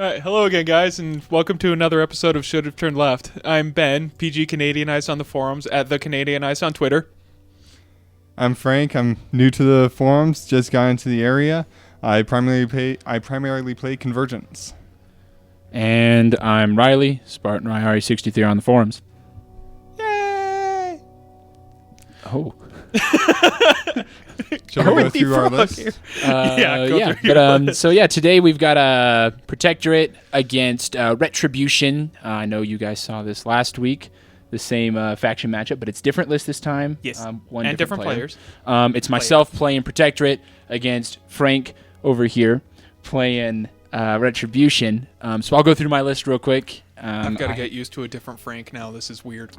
All right, hello again, guys, and welcome to another episode of Should Have Turned Left. I'm Ben, PG Canadianized on the forums, at The Canadianized on Twitter. I'm Frank. I'm new to the forums, just got into the area. I primarily play Convergence. And I'm Reilly, Spartan Ryari 63 on the forums. Yay! Oh. Shall we go through our list? Go through your list. So today we've got a Protectorate against Retribution. I know you guys saw this last week, the same faction matchup, but it's different list this time. Yes, one and different players. It's myself playing Protectorate against Frank over here playing Retribution. So I'll go through my list real quick. I've got to get used to a different Frank now. This is weird.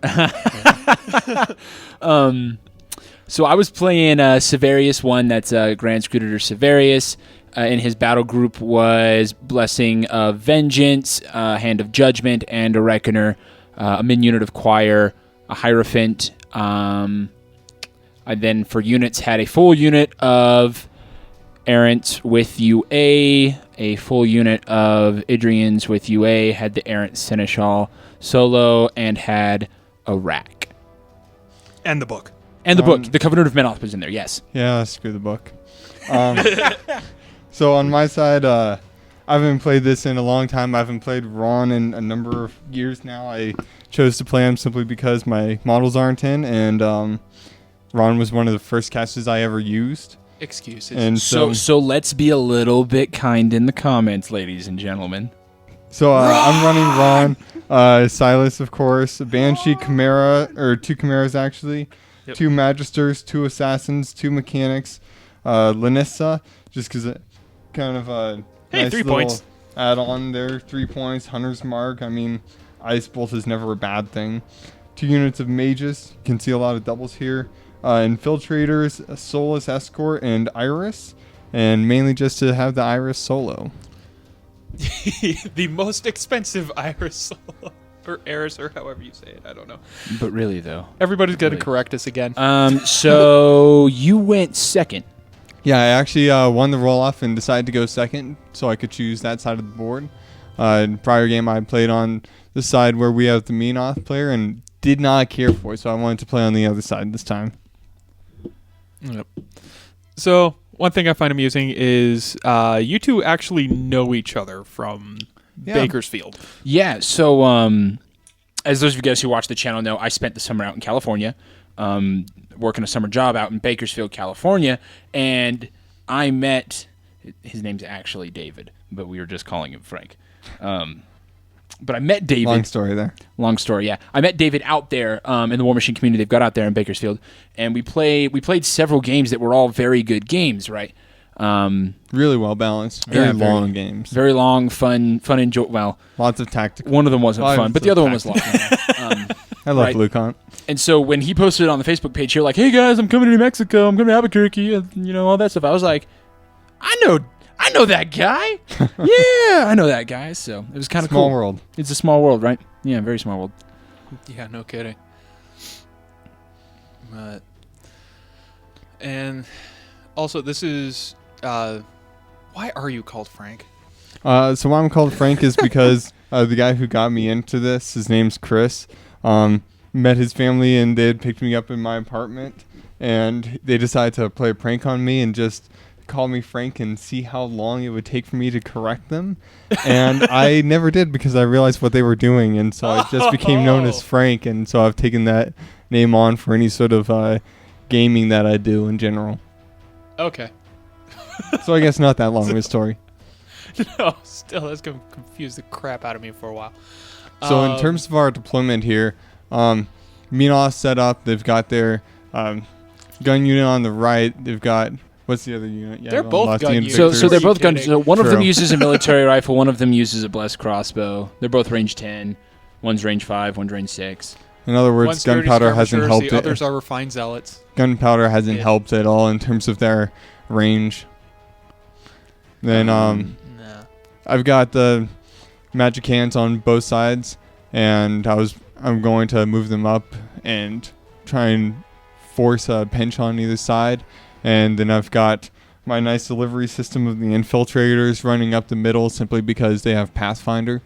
So I was playing Severius, one that's Grand Scrutitor Severius. In his battle group was Blessing of Vengeance, Hand of Judgement, and a Reckoner, a min unit of Choir, a Heirophant. I then for units had a full unit of Errants with UA, a full unit of Idrians with UA, had the Errant Senechal solo, and had a Wrack. And the book. And the book, The Covenant of Menoth was in there, yes. Yeah, screw the book. So on my side, I haven't played this in a long time. I haven't played Rahn in a number of years now. I chose to play him simply because my models aren't in, and Rahn was one of the first casters I ever used. Excuses. And So let's be a little bit kind in the comments, ladies and gentlemen. So I'm running Rahn, Sylyss, of course, a Banshee, Chimera, or two Chimeras actually, Yep. 2 Magisters, 2 Assassins, 2 Mechanics, Lanyssa, just because it kind of a nice 3 little points. add-on there. 3 points, Hunter's Mark. I mean, Ice Bolt is never a bad thing. 2 units of Mages. You can see a lot of doubles here. Infiltrators, a Soulless Escort, and Eiryss. And mainly just to have the Eiryss solo. The most expensive Eiryss solo. Or Errants, or however you say it. I don't know. But really, though. Everybody's going to Really. correct us again. So you went second. Yeah, I actually won the roll-off and decided to go second so I could choose that side of the board. In prior game, I played on the side where we have the Menoth player and did not care for it, so I wanted to play on the other side this time. Yep. So, one thing I find amusing is you two actually know each other from Bakersfield. Yeah, so as those of you guys who watch the channel know, I spent the summer out in California, working a summer job out in Bakersfield, California, and I met, his name's actually David, but we were just calling him Frank. But I met David. Long story there. Long story, yeah. I met David out there in the War Machine community they've got out there in Bakersfield, and we played several games that were all very good games, right? Really well balanced. Very long games. Very long, fun, enjoy. Well, Lots of tactical. one of them wasn't fun, but the other one was long. I love right. Blue Con. And so when he posted it on the Facebook page here, like, "Hey guys, I'm coming to New Mexico. I'm coming to Albuquerque. All that stuff." I was like, I know that guy. Yeah, I know that guy. So it was kind of cool. Small world. It's a small world, right? Yeah, very small world. Yeah, no kidding. And also, this is... why are you called Frank? So why I'm called Frank is because the guy who got me into this, his name's Chris, met his family and they had picked me up in my apartment and they decided to play a prank on me and just call me Frank and see how long it would take for me to correct them. And I never did because I realized what they were doing, and so I just became known as Frank, and so I've taken that name on for any sort of gaming that I do in general. Okay. So I guess not that long of a story. No, still, that's going to confuse the crap out of me for a while. So in terms of our deployment here, Menoth set up. They've got their gun unit on the right. They've got... What's the other unit? Yeah, They're both gun units. So they're both guns. So one of them True. uses a military rifle. One of them uses a blessed crossbow. They're both range 10. One's range 5. One's range 6. In other words, One's sturdy gunpowder hasn't skirmishers, helped the it. others are refined zealots. Gunpowder hasn't Yeah. helped at all in terms of their range. Then Nah. I've got the magic hands on both sides, and I'm going to move them up and try and force a pinch on either side. And then I've got my nice delivery system of the Infiltrators running up the middle simply because they have Pathfinder.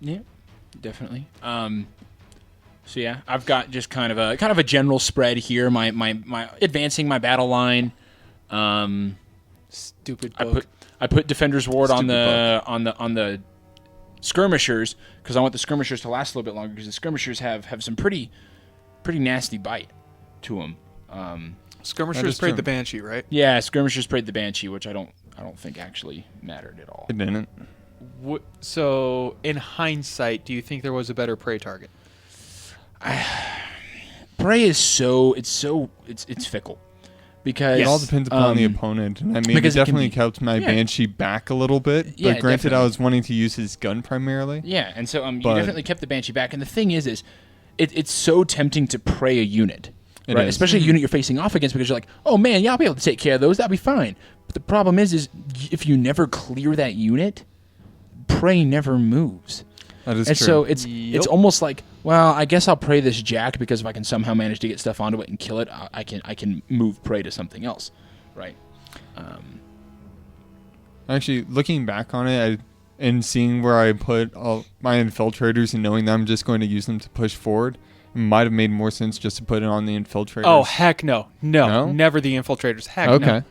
Yeah, definitely. So yeah, I've got just kind of a general spread here. My advancing my battle line. Stupid book. I put Defender's Ward on Stupid the skirmishers because I want the skirmishers to last a little bit longer because the skirmishers have some pretty nasty bite to them. Skirmishers prayed the Banshee, right? Yeah, skirmishers prayed the Banshee, which I don't think actually mattered at all. It didn't. So, in hindsight, do you think there was a better prey target? Prey is it's fickle because It all depends upon the opponent. And I mean, it because it can definitely be- kept my Banshee back a little bit. Yeah, But granted, definitely. I was wanting to use his gun primarily. Yeah, and so you But- definitely kept the Banshee back. And the thing is it's so tempting to prey a unit, It right? is. Especially a unit you're facing off against because you're like, oh man, yeah, I'll be able to take care of those. That'll be fine. But the problem is if you never clear that unit, prey never moves. That is And true. so it's almost like, well, I guess I'll prey this Jack because if I can somehow manage to get stuff onto it and kill it, I can move prey to something else, right? Actually, looking back on it and seeing where I put all my Infiltrators and knowing that I'm just going to use them to push forward, it might have made more sense just to put it on the Infiltrators. Oh, heck no. No, No? never the Infiltrators. Heck okay. no.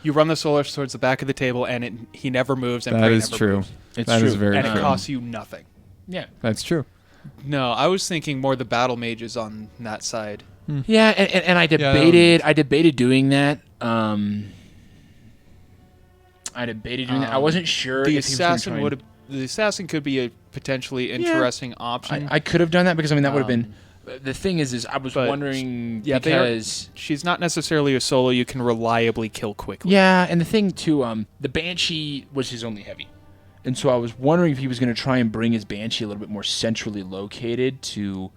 You run the Soulless towards the back of the table, and he never moves, and That prey is never true. moves. It's That true. is very And true. it costs you nothing. Yeah. That's true. No, I was thinking more the battle mages on that side. Yeah, and I debated doing that. I debated doing that. I wasn't sure The if he was gonna assassin try would and- have. The assassin could be a potentially interesting option. I could have done that because I mean that would have been. The thing is I was but wondering yeah, because she's not necessarily a solo you can reliably kill quickly. yeah, and the thing too, the Banshee was his only heavy, and so I was wondering if he was going to try and bring his Banshee a little bit more centrally located to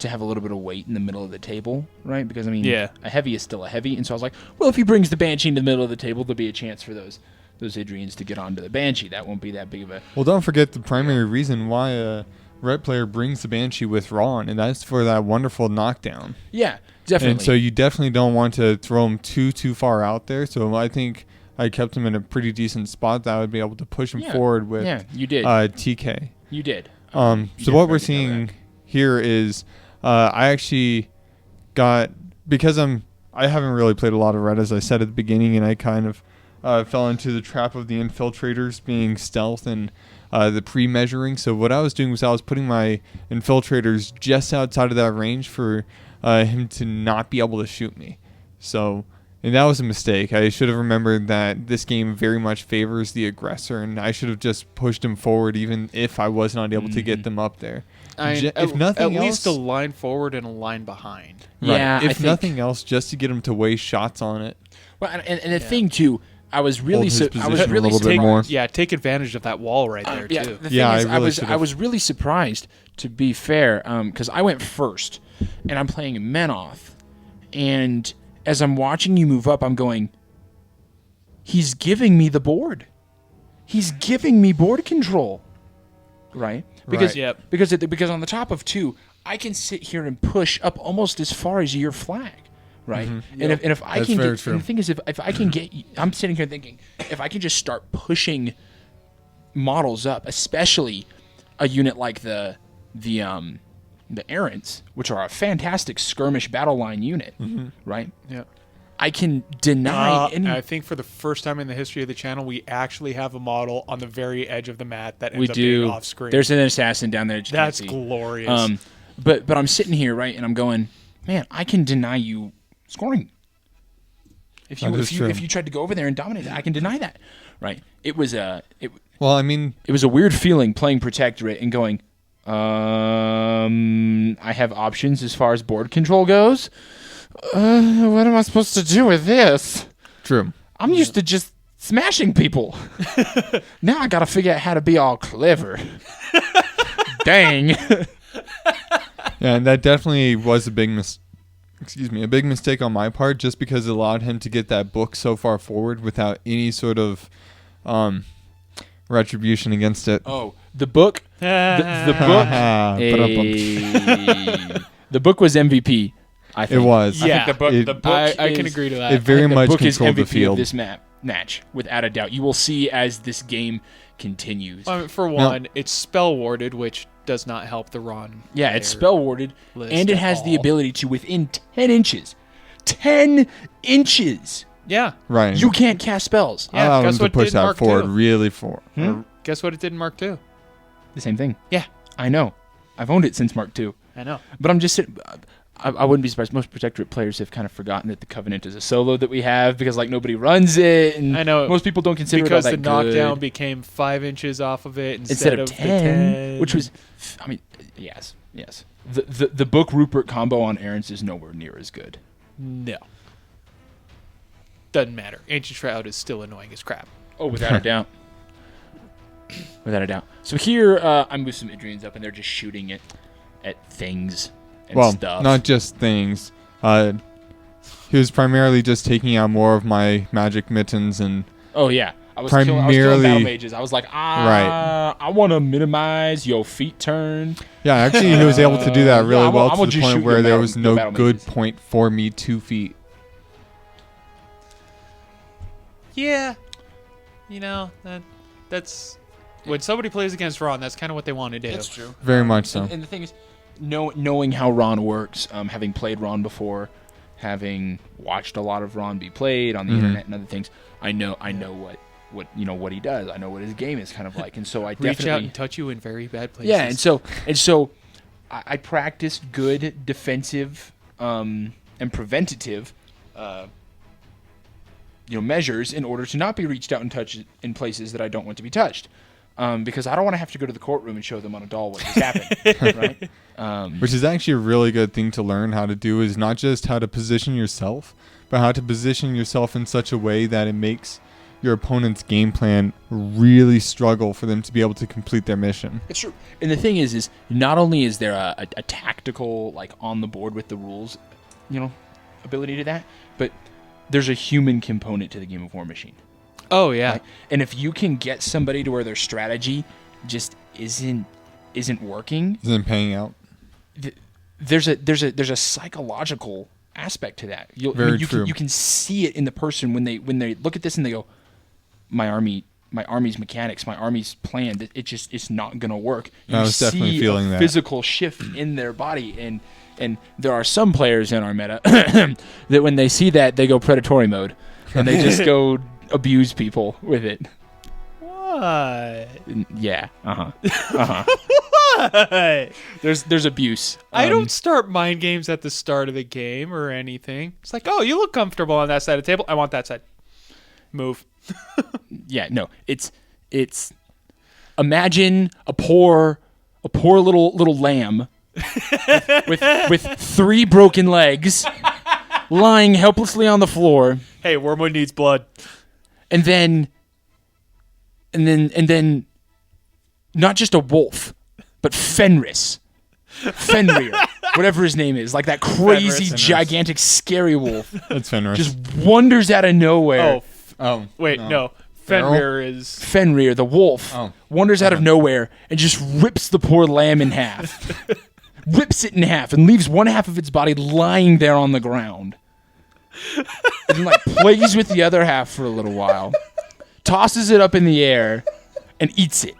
have a little bit of weight in the middle of the table, right? Because I mean, Yeah. a heavy is still a heavy, and so I was like, well, if he brings the Banshee in the middle of the table, there'll be a chance for those Idrians to get onto the Banshee. That won't be that big of a Well, don't forget the primary reason why a red player brings the Banshee with Rahn, and that's for that wonderful knockdown. yeah, definitely. And so you definitely don't want to throw him too far out there. So I think I kept him in a pretty decent spot that I would be able to push him forward with yeah, you did. TK. You did. So what we're seeing here is I actually got, because I haven't really played a lot of red, as I said at the beginning, and I kind of fell into the trap of the Infiltrators being stealth and the pre-measuring. So what I was doing was I was putting my Infiltrators just outside of that range for him to not be able to shoot me. So, and that was a mistake. I should have remembered that this game very much favors the aggressor, and I should have just pushed him forward even if I was not able to get them up there. If nothing at least a else, line forward and a line behind. Yeah, I if think- nothing else, just to get him to waste shots on it. Well, and the thing too, I was really Hold his I was position a really little bit surprised. more. Yeah, take advantage of that wall right there Yeah, too. the thing Yeah, is, I really I should've- was really surprised, to be fair, because I went first, and I'm playing Menoth, and as I'm watching you move up, I'm going, he's giving me the board. He's giving me board control, right? Because Right. Yep. because on the top of 2, I can sit here and push up almost as far as your flag, right? And if I That's can very get, true. and the thing is, if I can get, I'm sitting here thinking, if I can just start pushing models up, especially a unit like the Errants, which are a fantastic skirmish battle line unit, right? Yeah. I can deny any. I think for the first time in the history of the channel, we actually have a model on the very edge of the mat that ends we up being do. off screen. There's an assassin down there. That you can't That's see. glorious. But I'm sitting here, right, and I'm going, man, I can deny you scoring. If you That is true. if you tried to go over there and dominate that, I can deny that, right? It was a Well, I mean, weird feeling playing Protectorate and going, I have options as far as board control goes. What am I supposed to do with this? true. I'm used to just smashing people. Now I got to figure out how to be all clever. Dang. Yeah, and that definitely was a big big mistake on my part, just because it allowed him to get that book so far forward without any sort of retribution against it. Oh, the book. The book. Ba-dum-bum. The book was MVP. I think. It was. Yeah. I think the book I can agree to that. It very I think much the book is controlled MVP the field. of this match, without a doubt. You will see as this game continues. I mean, for one, it's spell warded, which does not help the Rahn. Yeah, it's player spell warded, list and it at has the all. ability to within 10 inches. 10 inches! Yeah. Right. You can't cast spells. I allowed him guess to what push did that Mark forward do? really far. Guess what it did in Mark 2? The same thing. Yeah. I know. I've owned it since Mark II. I know. But I'm just sitting... I wouldn't be surprised. Most Protectorate players have kind of forgotten that the Covenant is a solo that we have because like nobody runs it, and I know. most people don't consider Because it all the that good. knockdown became 5 inches off of it instead of the 10, which was, I mean, yes. The book Rupert combo on Errants is nowhere near as good. No. Doesn't matter. Ancient Shroud is still annoying as crap. Oh, without a doubt. Without a doubt. So here, I moved some Idrians up, and they're just shooting it at things and Well, stuff. not just things. He was primarily just taking out more of my magic mittens and Oh yeah, I was killing battle mages. I was like, Right. I want to minimize your feet turn. yeah, actually he was able to do that really yeah, well I will to the just point shoot where your there battle- was your no battle good mages. point for me 2 feet. Yeah. You know, that's... When somebody plays against Rahn, that's kind of what they want to do. That's true. Very much so. And the thing is, knowing how Rahn works, having played Rahn before, having watched a lot of Rahn be played on the internet and other things, I know what he does. I know what his game is kind of like, and so I Reach definitely out and touch you in very bad places. yeah. And so I practiced good defensive and preventative measures in order to not be reached out and touched in places that I don't want to be touched. Because I don't want to have to go to the courtroom and show them on a doll what just happened. Right? Which is actually a really good thing to learn how to do, is not just how to position yourself, but how to position yourself in such a way that it makes your opponent's game plan really struggle for them to be able to complete their mission. It's true. And the thing is not only is there a tactical, like on the board with the rules, ability to that, but there's a human component to the Game of War machine. Oh, yeah. Right? And if you can get somebody to where their strategy just isn't working, Isn't paying out. there's a psychological aspect to that. Very true. You can see it in the person when they look at this and they go, my army's mechanics, my army's plan, it's not gonna work. I was definitely see feeling a that. physical shift in their body, and there are some players in our meta that when they see that they go predatory mode and they just go abuse people with it. What? Yeah. What? There's abuse. I don't start mind games at the start of the game or anything. It's like, oh, you look comfortable on that side of the table. I want that side. Move. Yeah, no. It's imagine a poor little lamb with 3 broken legs lying helplessly on the floor, Hey, Wormwood needs blood. and then not just a wolf, but Fenris. Whatever his name is, like that crazy, Fenris. gigantic, scary wolf, That's Fenris. just wanders out of nowhere. oh, Wait, no. Feral? Fenrir is... Fenrir, the wolf, Oh. wanders out of nowhere and just rips the poor lamb in half. Rips it in half and leaves one half of its body lying there on the ground. And like plays with the other half for a little while. Tosses it up in the air and eats it.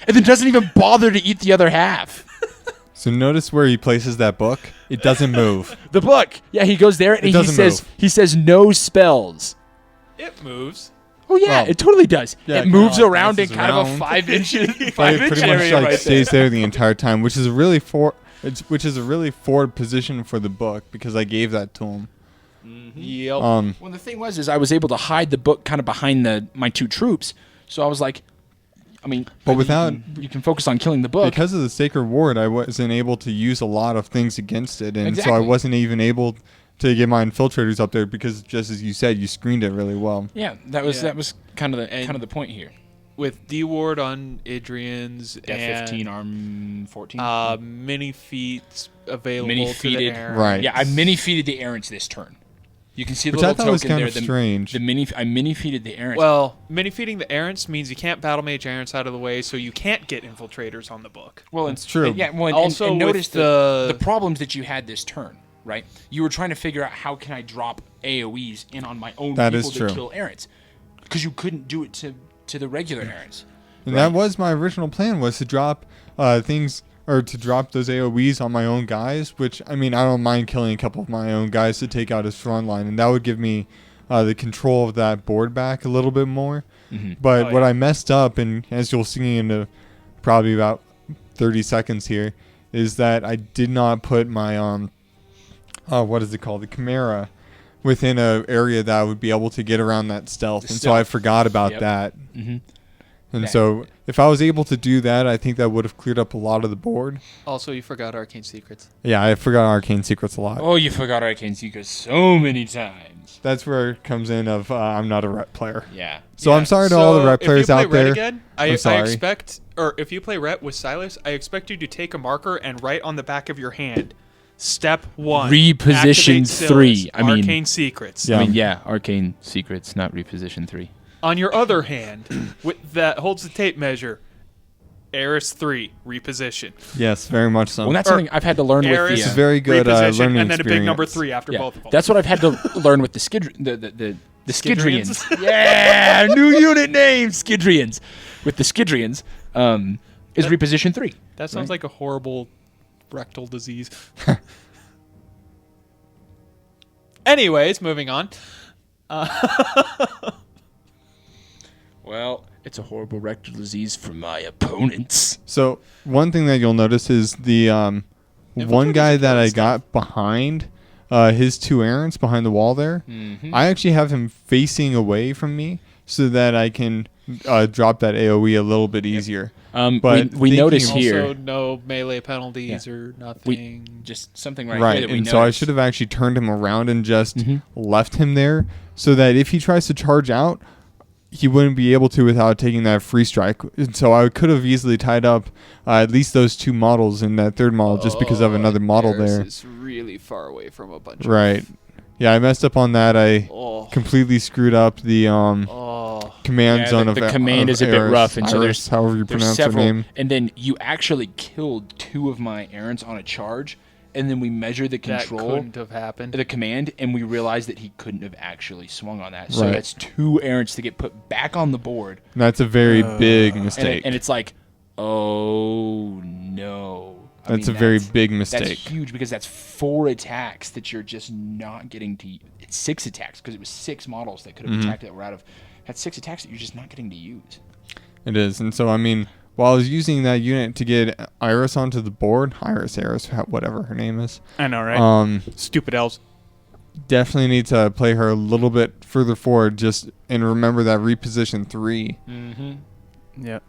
And then doesn't even bother to eat the other half. So notice where he places that book. It doesn't move. The book. Yeah, he goes there and he doesn't says move. no spells. It moves. Oh yeah, Well, it totally does. yeah, it it moves kinda, like, around in dances kind of a around. 5 inch But it pretty much area like right stays there the entire time, which is a really forward position for the book because I gave that to him. Yep. Well, the thing was I was able to hide the book kind of behind my 2 troops. So I was like, I mean, But without- you can focus on killing the book. Because of the Sacred Ward, I wasn't able to use a lot of things against it, and so I Exactly. wasn't even able to get my Infiltrators up there because, just as you said, you screened it really well. Yeah, that was Yeah. kind of the point here. With D-Ward on Idrians Def and 15, arm 14. mini feats available Mini to the feated. air. Right. Yeah, I mini feeded the Errants this turn. You can see the Which I little thought was token kind there. of strange. I mini-feated the Errant. Well, mini-feeding the Errants means you can't battle mage Errants out of the way, so you can't get Infiltrators on the book. Well, it's true. Yeah, well, Also and notice with the problems that you had this turn, right? You were trying to figure out how can I drop AoEs in on my own That people is true. to kill Errants. Because you couldn't do it to the regular Errants. And Right. that was my original plan, was to drop things, or to drop those AoEs on my own guys, which, I mean, I don't mind killing a couple of my own guys to take out his front line, and that would give me the control of that board back a little bit more. Mm-hmm. But what I messed up, and as you'll see in probably about 30 seconds here, is that I did not put my, what is it called, the Chimera, within an area that I would be able to get around that stealth. And so I forgot about that. Mm-hmm. And so if I was able to do that, I think that would have cleared up a lot of the board. Also, you forgot Arcane Secrets. Yeah, I forgot Arcane Secrets a lot. Oh, you forgot Arcane Secrets so many times. That's where it comes in of I'm not a rep player. Yeah. So I'm sorry to all the rep players out there. Again, I sorry. expect, or if you play ret with Sylyss, I expect you to take a marker and write on the back of your hand, Step 1. Reposition activate 3. Sylyss, I mean, Arcane Secrets. Yeah. Arcane Secrets, not reposition 3. On your other hand, that holds the tape measure, Eiryss 3, reposition. Yes, very much so. Well, that's something I've had to learn with Eiryss, the... It's a very good reposition, learning and then a big number experience. 3 after both of them. That's what I've had to learn with the the Skidrians? Skidrians. Yeah, new unit name, Skidrians. With the Skidrians, is reposition 3. That sounds like a horrible rectal disease. Anyways, moving on. Well, it's a horrible rectal disease for my opponents. So one thing that you'll notice is the one guy that I got behind his two Errants behind the wall there. Mm-hmm. I actually have him facing away from me so that I can drop that AoE a little bit easier. But we notice Also, here no melee penalties or nothing. just something right, Right, here that we and so I noticed. should have actually turned him around and just Mhm. left him there so that if he tries to charge out, he wouldn't be able to without taking that free strike. And so I could have easily tied up at least those two models in that third model just because of another model Eiryss there. is really far away from a bunch Right. Yeah, I messed up on that. I of... completely screwed up the command Yeah, zone the of command of is a bit Eiryss. rough, and so Eiryss, there's however you pronounce her several, name. and then you actually killed 2 of my Errants on a charge, and then we measured the That control, couldn't have happened. the command, and we realized that he couldn't have actually swung on that. So Right. that's 2 Errants to get put back on the board, And that's a very big and, mistake. and it's like, oh no. That's a very big mistake. That's huge because that's 4 attacks that you're just not getting to. It's 6 attacks because it was 6 models that could have attacked that were out of. That's 6 attacks that you're just not getting to use. It is. And so, I mean, while I was using that unit to get Eiryss onto the board, Eiryss, whatever her name is, I know, right? Um, Stupid elves. definitely need to play her a little bit further forward and remember that reposition 3. Mm-hmm. Yeah.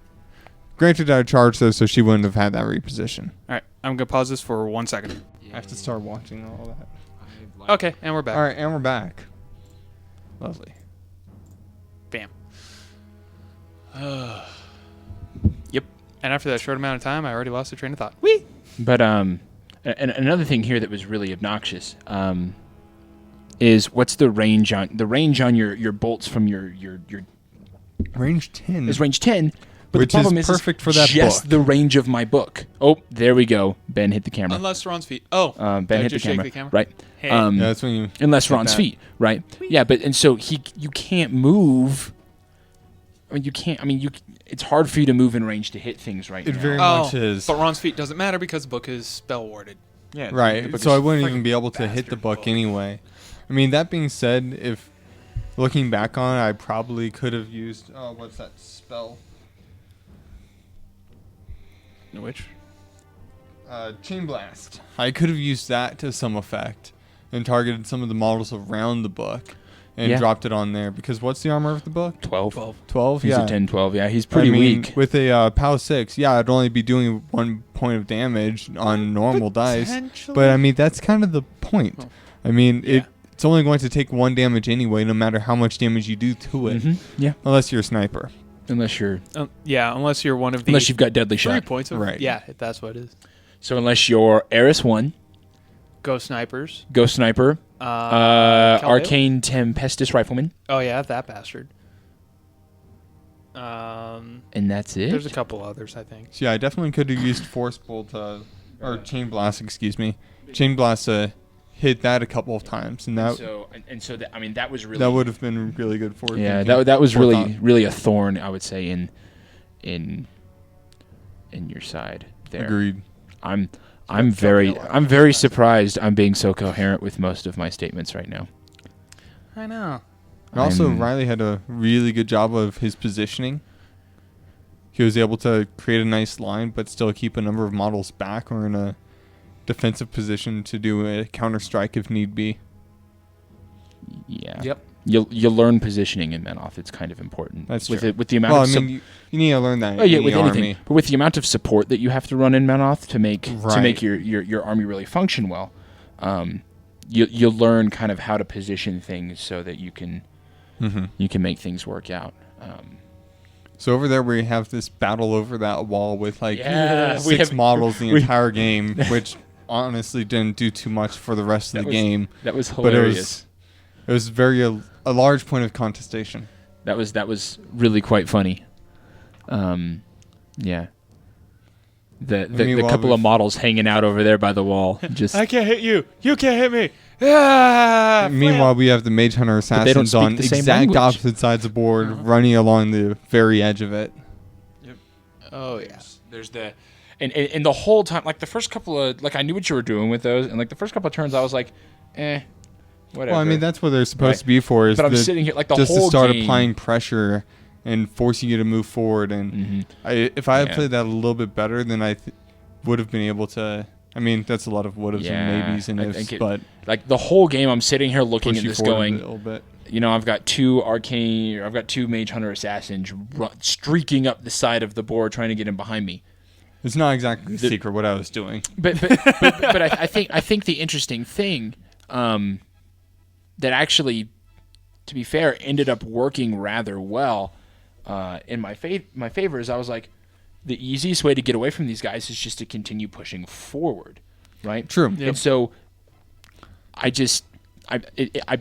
Granted, I charged her so she wouldn't have had that reposition. All right, I'm gonna pause this for 1 second. I have to start watching all that. Okay, and we're back. All right, and we're back. Lovely. Bam. Yep. And after that short amount of time, I already lost the train of thought. Whee! But and another thing here that was really obnoxious is what's the range on your bolts from your Range 10. is range 10. But Which the problem is is perfect for that just book. the range of my book. Oh, there we go. Ben hit the camera. Unless Ron's feet. Oh, Ben I hit the just shake camera. the camera? Right. Hey. Yeah, that's when you... Unless hit Ron's that. feet, right? Yeah, but and so you can't move. I mean, you can't. I mean, it's hard for you to move in range to hit things right It now. very Oh, much is. but Ron's feet doesn't matter because the book is spell warded. Yeah, the Right, book so is I wouldn't freaking even be able to hit the bastard book book. anyway. I mean, that being said, if looking back on it, I probably could have used... Oh, what's that spell? Which? Chain Blast. I could have used that to some effect and targeted some of the models around the book and Yeah. dropped it on there. Because what's the armor of the book? 12. 12? He's Yeah. a 10, 12. Yeah, he's pretty I mean, weak. With a POW 6, yeah, I'd only be doing 1 point of damage on normal dice. But, I mean, that's kind of the point. Oh. I mean, Yeah. it's only going to take 1 damage anyway, no matter how much damage you do to it. Mhm, yeah, Unless you're a sniper. unless you're Yeah, unless you're one of the you've got deadly 3 shot. points of... Right. Yeah, that's what it is. So unless you're Eiryss 1, Ghost Snipers. Ghost Sniper. Calais. Arcane Tempestus Rifleman. Oh, yeah, that bastard. And that's it? There's a couple others, I think. So yeah, I definitely could have used Force Bolt or Chain Blast, excuse me. Chain Blast hit that a couple of times, and that I mean, that was really... that would have been really good for Yeah, that was really a thorn, I would say, in your side there. Agreed. I'm very surprised I'm being so coherent with most of my statements right now. I know. And also, Reilly had a really good job of his positioning. He was able to create a nice line, but still keep a number of models back or in a defensive position to do a counter strike if need be. Yeah. Yep. You learn positioning in Menoth. It's kind of important. That's with true. With the amount of you need to learn that. with any anything, army. but with the amount of support that you have to run in Menoth to make Right. your army really function well, you learn kind of how to position things so that you can make things work out. So over there we have this battle over that wall with like Yeah, we six have- models the entire game, which honestly didn't do too much for the rest of the game. That was But hilarious. it was very a large point of contestation. That was really quite funny. Yeah. The Meanwhile, couple of models hanging out over there by the wall. Just I can't hit you. You can't hit me. Ah, Meanwhile, we have the Mage Hunter they don't assassins speak on the same exact language. opposite sides of the board, running along the very edge of it. Oh, yeah. There's the and the whole time, like the first couple of, like I knew what you were doing with those, and like the first couple of turns I was like, whatever. Well, I mean, that's what they're supposed Right. to be for, is But I'm sitting here like the just whole to start game. applying pressure and forcing you to move forward. And if I had Yeah. played that a little bit better, then I would have been able to. I mean, that's a lot of would haves and maybes and I ifs, think it- but like the whole game, I'm sitting here looking push at you this, forward going, a little bit. you know, I've got two Mage Hunter assassins streaking up the side of the board, trying to get in behind me. It's not exactly a secret what I was doing. But I think the interesting thing that actually, to be fair, ended up working rather well in my favor is I was like, the easiest way to get away from these guys is just to continue pushing forward, right? True. Yep. And so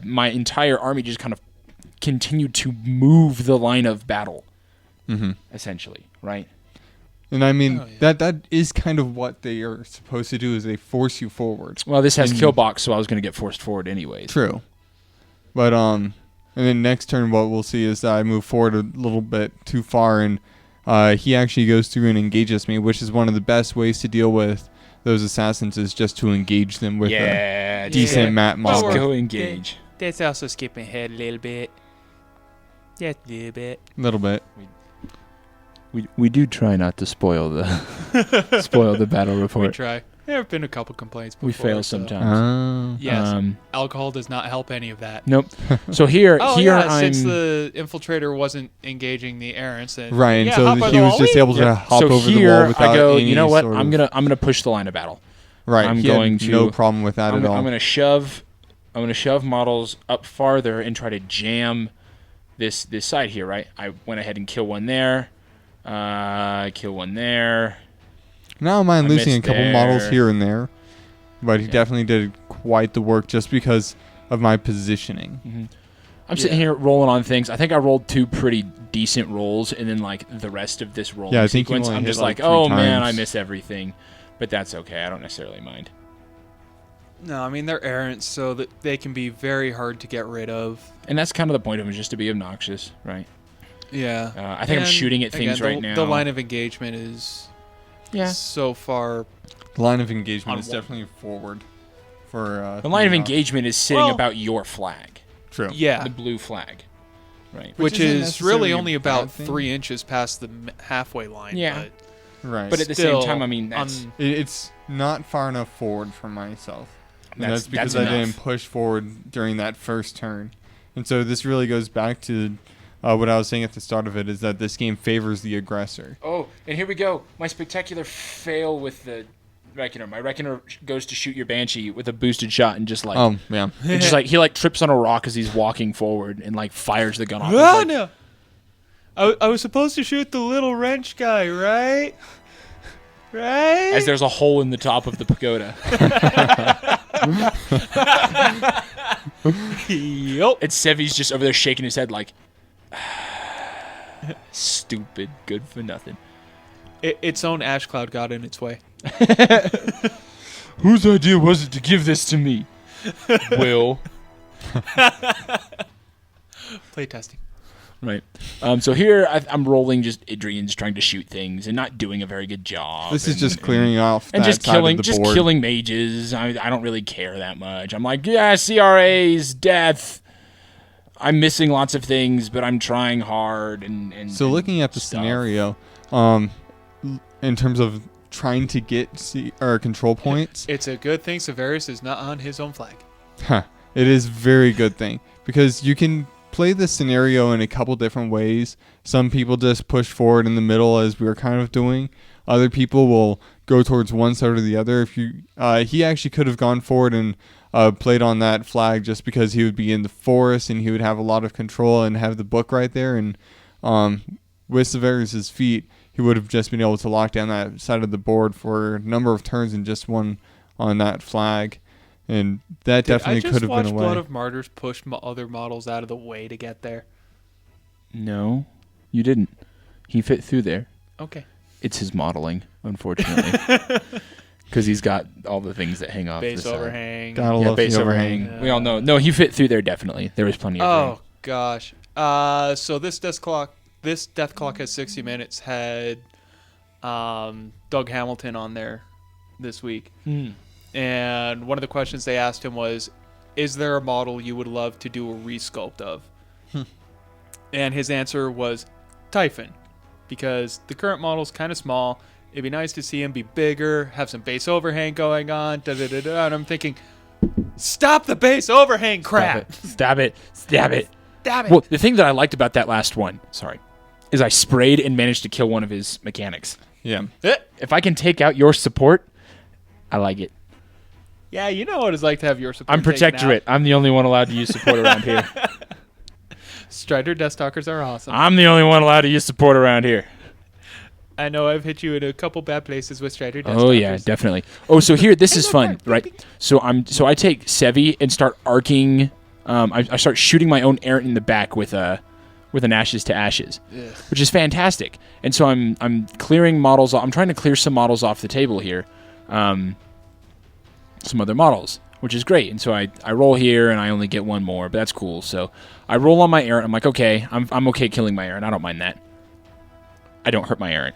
my entire army just kind of continued to move the line of battle, essentially, right? And I mean, that is kind of what they are supposed to do, is they force you forward. Well, this has kill box, so I was going to get forced forward anyways. True. But and then next turn what we'll see is that I move forward a little bit too far, and he actually goes through and engages me, which is one of the best ways to deal with those assassins, is just to engage them with a decent mat Just model. go engage. That's also skipping ahead a little bit. Just a little bit. A little bit. We do try not to spoil the battle We report. try. There have been a couple complaints before. We fail so- sometimes. Yes. Alcohol does not help any of that. Nope. So here since I'm. the Infiltrator wasn't engaging the Errants, and Right, and yeah, so hop on he the was wall, just wee. able to hop so over here the wall without I go. any You know what? sort of- I'm gonna push the line of battle. Right, I'm he had going to- no problem with that I'm at all. gonna shove models up farther and try to jam this side here. Right. I went ahead and kill one there. Kill one there. Now I mind losing a missed couple models there. here and there, but he definitely did quite the work just because of my positioning. I'm sitting here rolling on things. I think I rolled two pretty decent rolls, and then like the rest of this rolling Yeah, I think you sequence, only I'm hit, just like, like, 3 oh man, I times. miss everything. But that's okay. I don't necessarily mind. No, I mean they're Errants, so that they can be very hard to get rid of. And that's kind of the point of them, is just to be obnoxious, right? Yeah. I think I'm And shooting at things again, right now. The line of engagement is so far. The line of engagement On is one. definitely forward for the line of Menoth. engagement is sitting Well- about your flag, True. Yeah. the blue flag, right? Which isn't is necessarily really a only bad about thing. 3 inches past the halfway line. Yeah. Right. But at the Still, same time, I mean, that's It's not far enough forward for myself. And that's because that's I didn't enough. push forward during that first turn. And so this really goes back to what I was saying at the start of it, is that this game favors the aggressor. Oh, and here we go. My spectacular fail with the Reckoner. My Reckoner goes to shoot your Banshee with a boosted shot and just like, Oh, yeah. and just like he like trips on a rock as he's walking forward and like fires the gun off. It's Ah, like, no. I was supposed to shoot the little wrench guy, right? Right? as there's a hole in the top of the pagoda. Yup. And Sevi's just over there shaking his head like, stupid, good for nothing. Its own ash cloud got in its way. Whose idea was it to give this to me? Will. Playtesting. Right. So here I'm rolling just Idrians trying to shoot things and not doing a very good job. This is just clearing off and that just side killing of the board. killing mages. I don't really care that much. I'm like, yeah, CRAs, death. I'm missing lots of things, but I'm trying hard. And So looking at the stuff. scenario, in terms of trying to get control points, It's a good thing Severius is not on his own flag. it is a very good thing because you can play this scenario in a couple different ways. Some people just push forward in the middle, as we were kind of doing. Other people will go towards one side or the other. If he actually could have gone forward and played on that flag just because he would be in the forest and he would have a lot of control and have the book right there. And with Severius's feat, he would have just been able to lock down that side of the board for a number of turns and just one on that flag. And that definitely could have been a I just watched way. Blood of Martyrs push other models out of the way to get there. No, you didn't. He fit through there. Okay. It's his modeling, unfortunately. Because he's got all the things that hang off Base the side. overhang. Gotta Yeah, love base the overhang. overhang. We all know. No, he fit through there definitely. There was plenty of room. Oh gosh. So this death clock has 60 minutes. Had Doug Hamilton on there this week. And one of the questions they asked him was, is there a model you would love to do a resculpt of? And his answer was Typhon, because the current model's kind of small. It'd be nice to see him be bigger, have some base overhang going on, da-da-da-da. And I'm thinking, stop the base overhang crap! Stab it. Damn it! Well, the thing that I liked about that last one, is I sprayed and managed to kill one of his mechanics. Yeah. If I can take out your support, I like it. Yeah, you know what it's like to have your support I'm Protectorate. I'm the only one allowed to use support around here. Strider Deathstalkers are awesome. I'm the only one allowed to use support around here. I know I've hit you in a couple bad places with Strider Deathstalkers. Oh yeah, definitely. Oh, so here, this is fun, look, right? So I take Sevi and start arcing. I start shooting my own Errant in the back with an ashes to ashes, which is fantastic. And so I'm clearing models. I'm trying to clear some models off the table here, some other models, which is great. And so I roll here and I only get one more, but that's cool. So I roll on my Errant. I'm like, okay, I'm okay killing my Errant. I don't mind that. I don't hurt my Errant.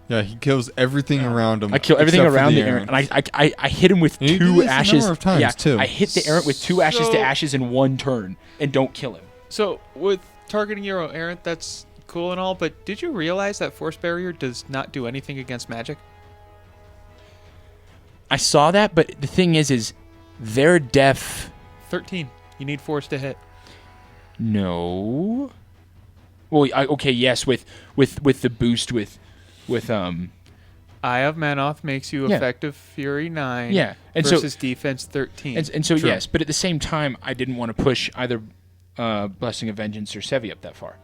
Yeah, he kills everything around him. I kill everything except for around the Errant, and I hit him with And you do two this a ashes. number of times, too. I hit the Errant with two ashes to So- ashes in one turn, and don't kill him. So with targeting your own Errant, that's cool and all, but did you realize that Force Barrier does not do anything against magic? I saw that, but the thing is they're deaf. 13. You need Force to hit. No. Well, okay, yes, with the boost with Eye of Manoth makes you Yeah. effective Fury 9 yeah, and versus defense 13. and so True. yes, but at the same time, I didn't want to push either Blessing of Vengeance or Sevi up that far.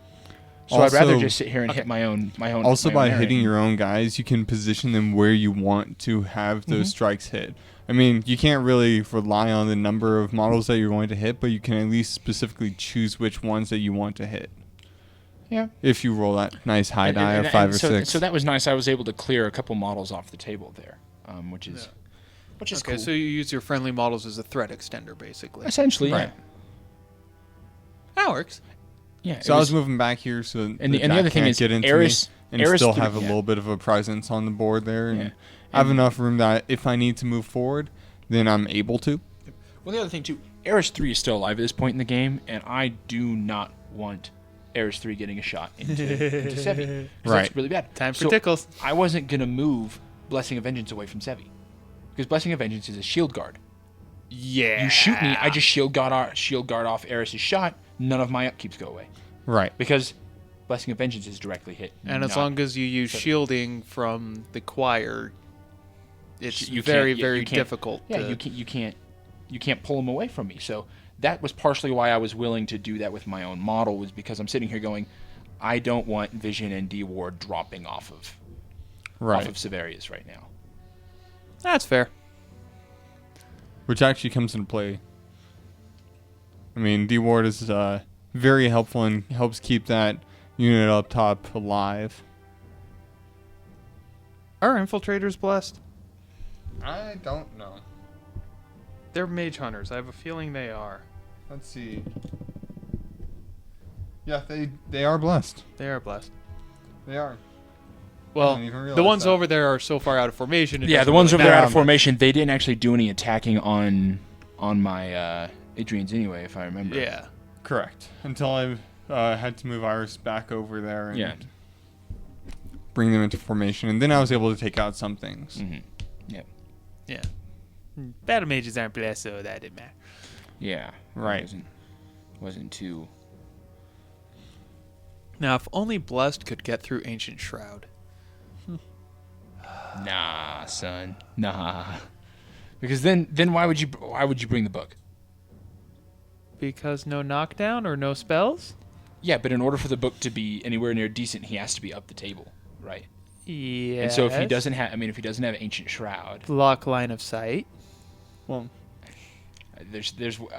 So I'd rather Also- just sit here and hit my own. Also, my by own Errant. hitting your own guys, you can position them where you want to have those strikes hit. I mean, you can't really rely on the number of models that you're going to hit, but you can at least specifically choose which ones that you want to hit. Yeah. If you roll that nice high die of And 5 or so, 6. So that was nice. I was able to clear a couple models off the table there, which is Okay, cool. so you use your friendly models as a threat extender, basically. Essentially, Right. That works. yeah. So I was moving back here so And the Jack other thing can't is get into Eiryss- me and Eiryss still threw- have a yeah. little bit of a presence on the board there. And Yeah. I have enough room that if I need to move forward, then I'm able to. Well, the other thing too, Eiryss 3 is still alive at this point in the game, and I do not want Eiryss 3 getting a shot into Sevi. 'Cause Right. That's really bad. Time for So tickles. I wasn't gonna move Blessing of Vengeance away from Sevi, because Blessing of Vengeance is a shield guard. Yeah. You shoot me, I just shield guard off Eiryss' shot. None of my upkeeps go away Right. because Blessing of Vengeance is directly hit. And as not- long as you use shielding from the choir, it's You can't- very, yeah, very you can't- difficult. Yeah, to- you can't pull them away from me. So that was partially why I was willing to do that with my own model, was because I'm sitting here going, I don't want Vision and D Ward dropping off of Right. Severius right now. That's fair. which actually comes into play. I mean, D-Ward is very helpful and helps keep that unit up top alive. Are Infiltrators blessed? I don't know. They're mage hunters. I have a feeling they are. Let's see. Yeah, they are blessed. They are blessed. They are. Well, didn't even realize the ones that. over there are so far out of formation. Yeah, the ones over there out of matter. formation, they didn't actually do any attacking on my Idrians anyway, if I remember. Yeah. Correct. Until I had to move Eiryss back over there and bring them into formation, and then I was able to take out some things. Mm-hmm. Yep. Yeah. Battle mages aren't blessed, so that didn't matter. Yeah. Right. Wasn't too. Now, if only blessed could get through Ancient Shroud. Nah, son. Nah. Because then why would you bring the book? Because no knockdown or no spells? Yeah, but in order for the book to be anywhere near decent, he has to be up the table, right? Yeah. And so if he doesn't have Ancient Shroud, block line of sight. Well, there's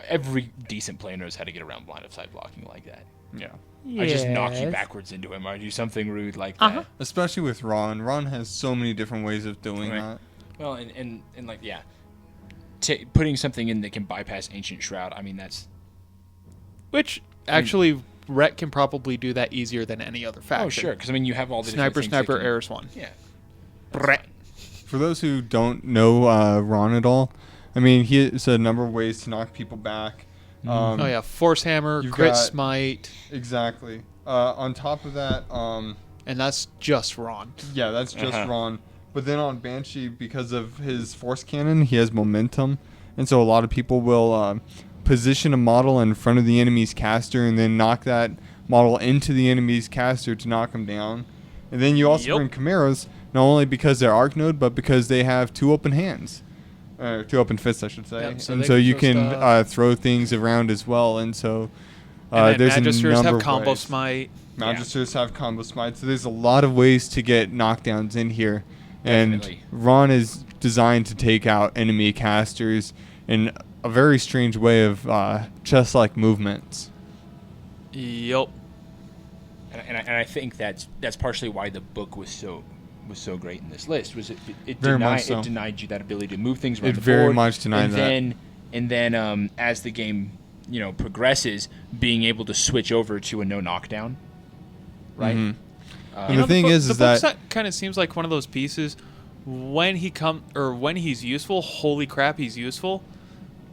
every decent player knows how to get around line of sight blocking like that. yeah. I just knock you backwards into him, or do something rude like that. Especially with Rahn. Rahn has so many different ways of doing that. Well, and like, yeah. Putting something in that can bypass Ancient Shroud, I mean, that's... Which, actually, Wrack can probably do that easier than any other faction. Oh, sure, because, I mean, you have all the Sniper, different things Errors one. Yeah. For those who don't know Rahn at all, I mean, he has a number of ways to knock people back. Oh, yeah. Force Hammer, Crit Smite. Exactly. On top of that... and that's just Rahn. Yeah, that's just Rahn. But then on Banshee, because of his Force Cannon, he has momentum. And so a lot of people will position a model in front of the enemy's caster and then knock that model into the enemy's caster to knock him down. And then you also bring Chimeras, not only because they're Arc Node, but because they have two open hands. 2 open fists, I should say. Yep, so and so you can throw things around as well. And so and there's Magisters a number have of combo ways. smite. Magisters have combo smite. So there's a lot of ways to get knockdowns in here. Definitely. And Rahn is designed to take out enemy casters in a very strange way of chess-like movements. Yup. And I think that's partially why the book was so great in this list. Was it Very much so. It denied you that ability to move things around the board. It very much denied that. And then as the game progresses, being able to switch over to a no knockdown, right? Mm-hmm. And the thing is the that book kind of seems like one of those pieces when he's useful. Holy crap, he's useful.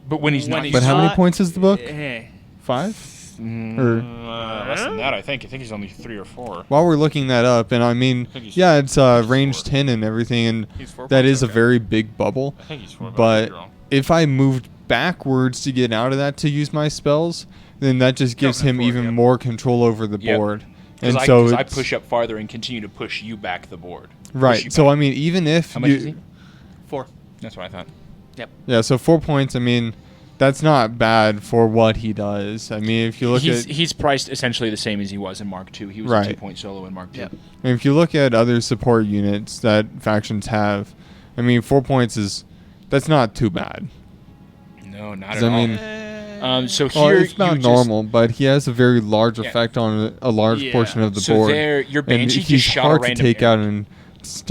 But when he's not, but how many points is the book? 5? Or less than that, I think. I think he's only 3 or 4. While we're looking that up, and I mean, yeah, it's range 4. 10 and everything, and He's that is a very big bubble. I think he's 4. But if I moved backwards to get out of that to use my spells, then that just gives him even more control over the board. And because I push up farther and continue to push you back the board. Right. So I mean, even if how much is he? 4. That's what I thought. Yep. Yeah. So 4 points. I mean, that's not bad for what he does. I mean, if you look he's priced essentially the same as he was in Mark II. He was a 2-point solo in Mark II. Yep. And if you look at other support units that factions have, I mean, 4 points that's not too bad. No, not at all. I mean, so here it's not normal, but he has a very large effect on a large portion of the board. So there, your Banshee and just he's shot hard a random to take Errant.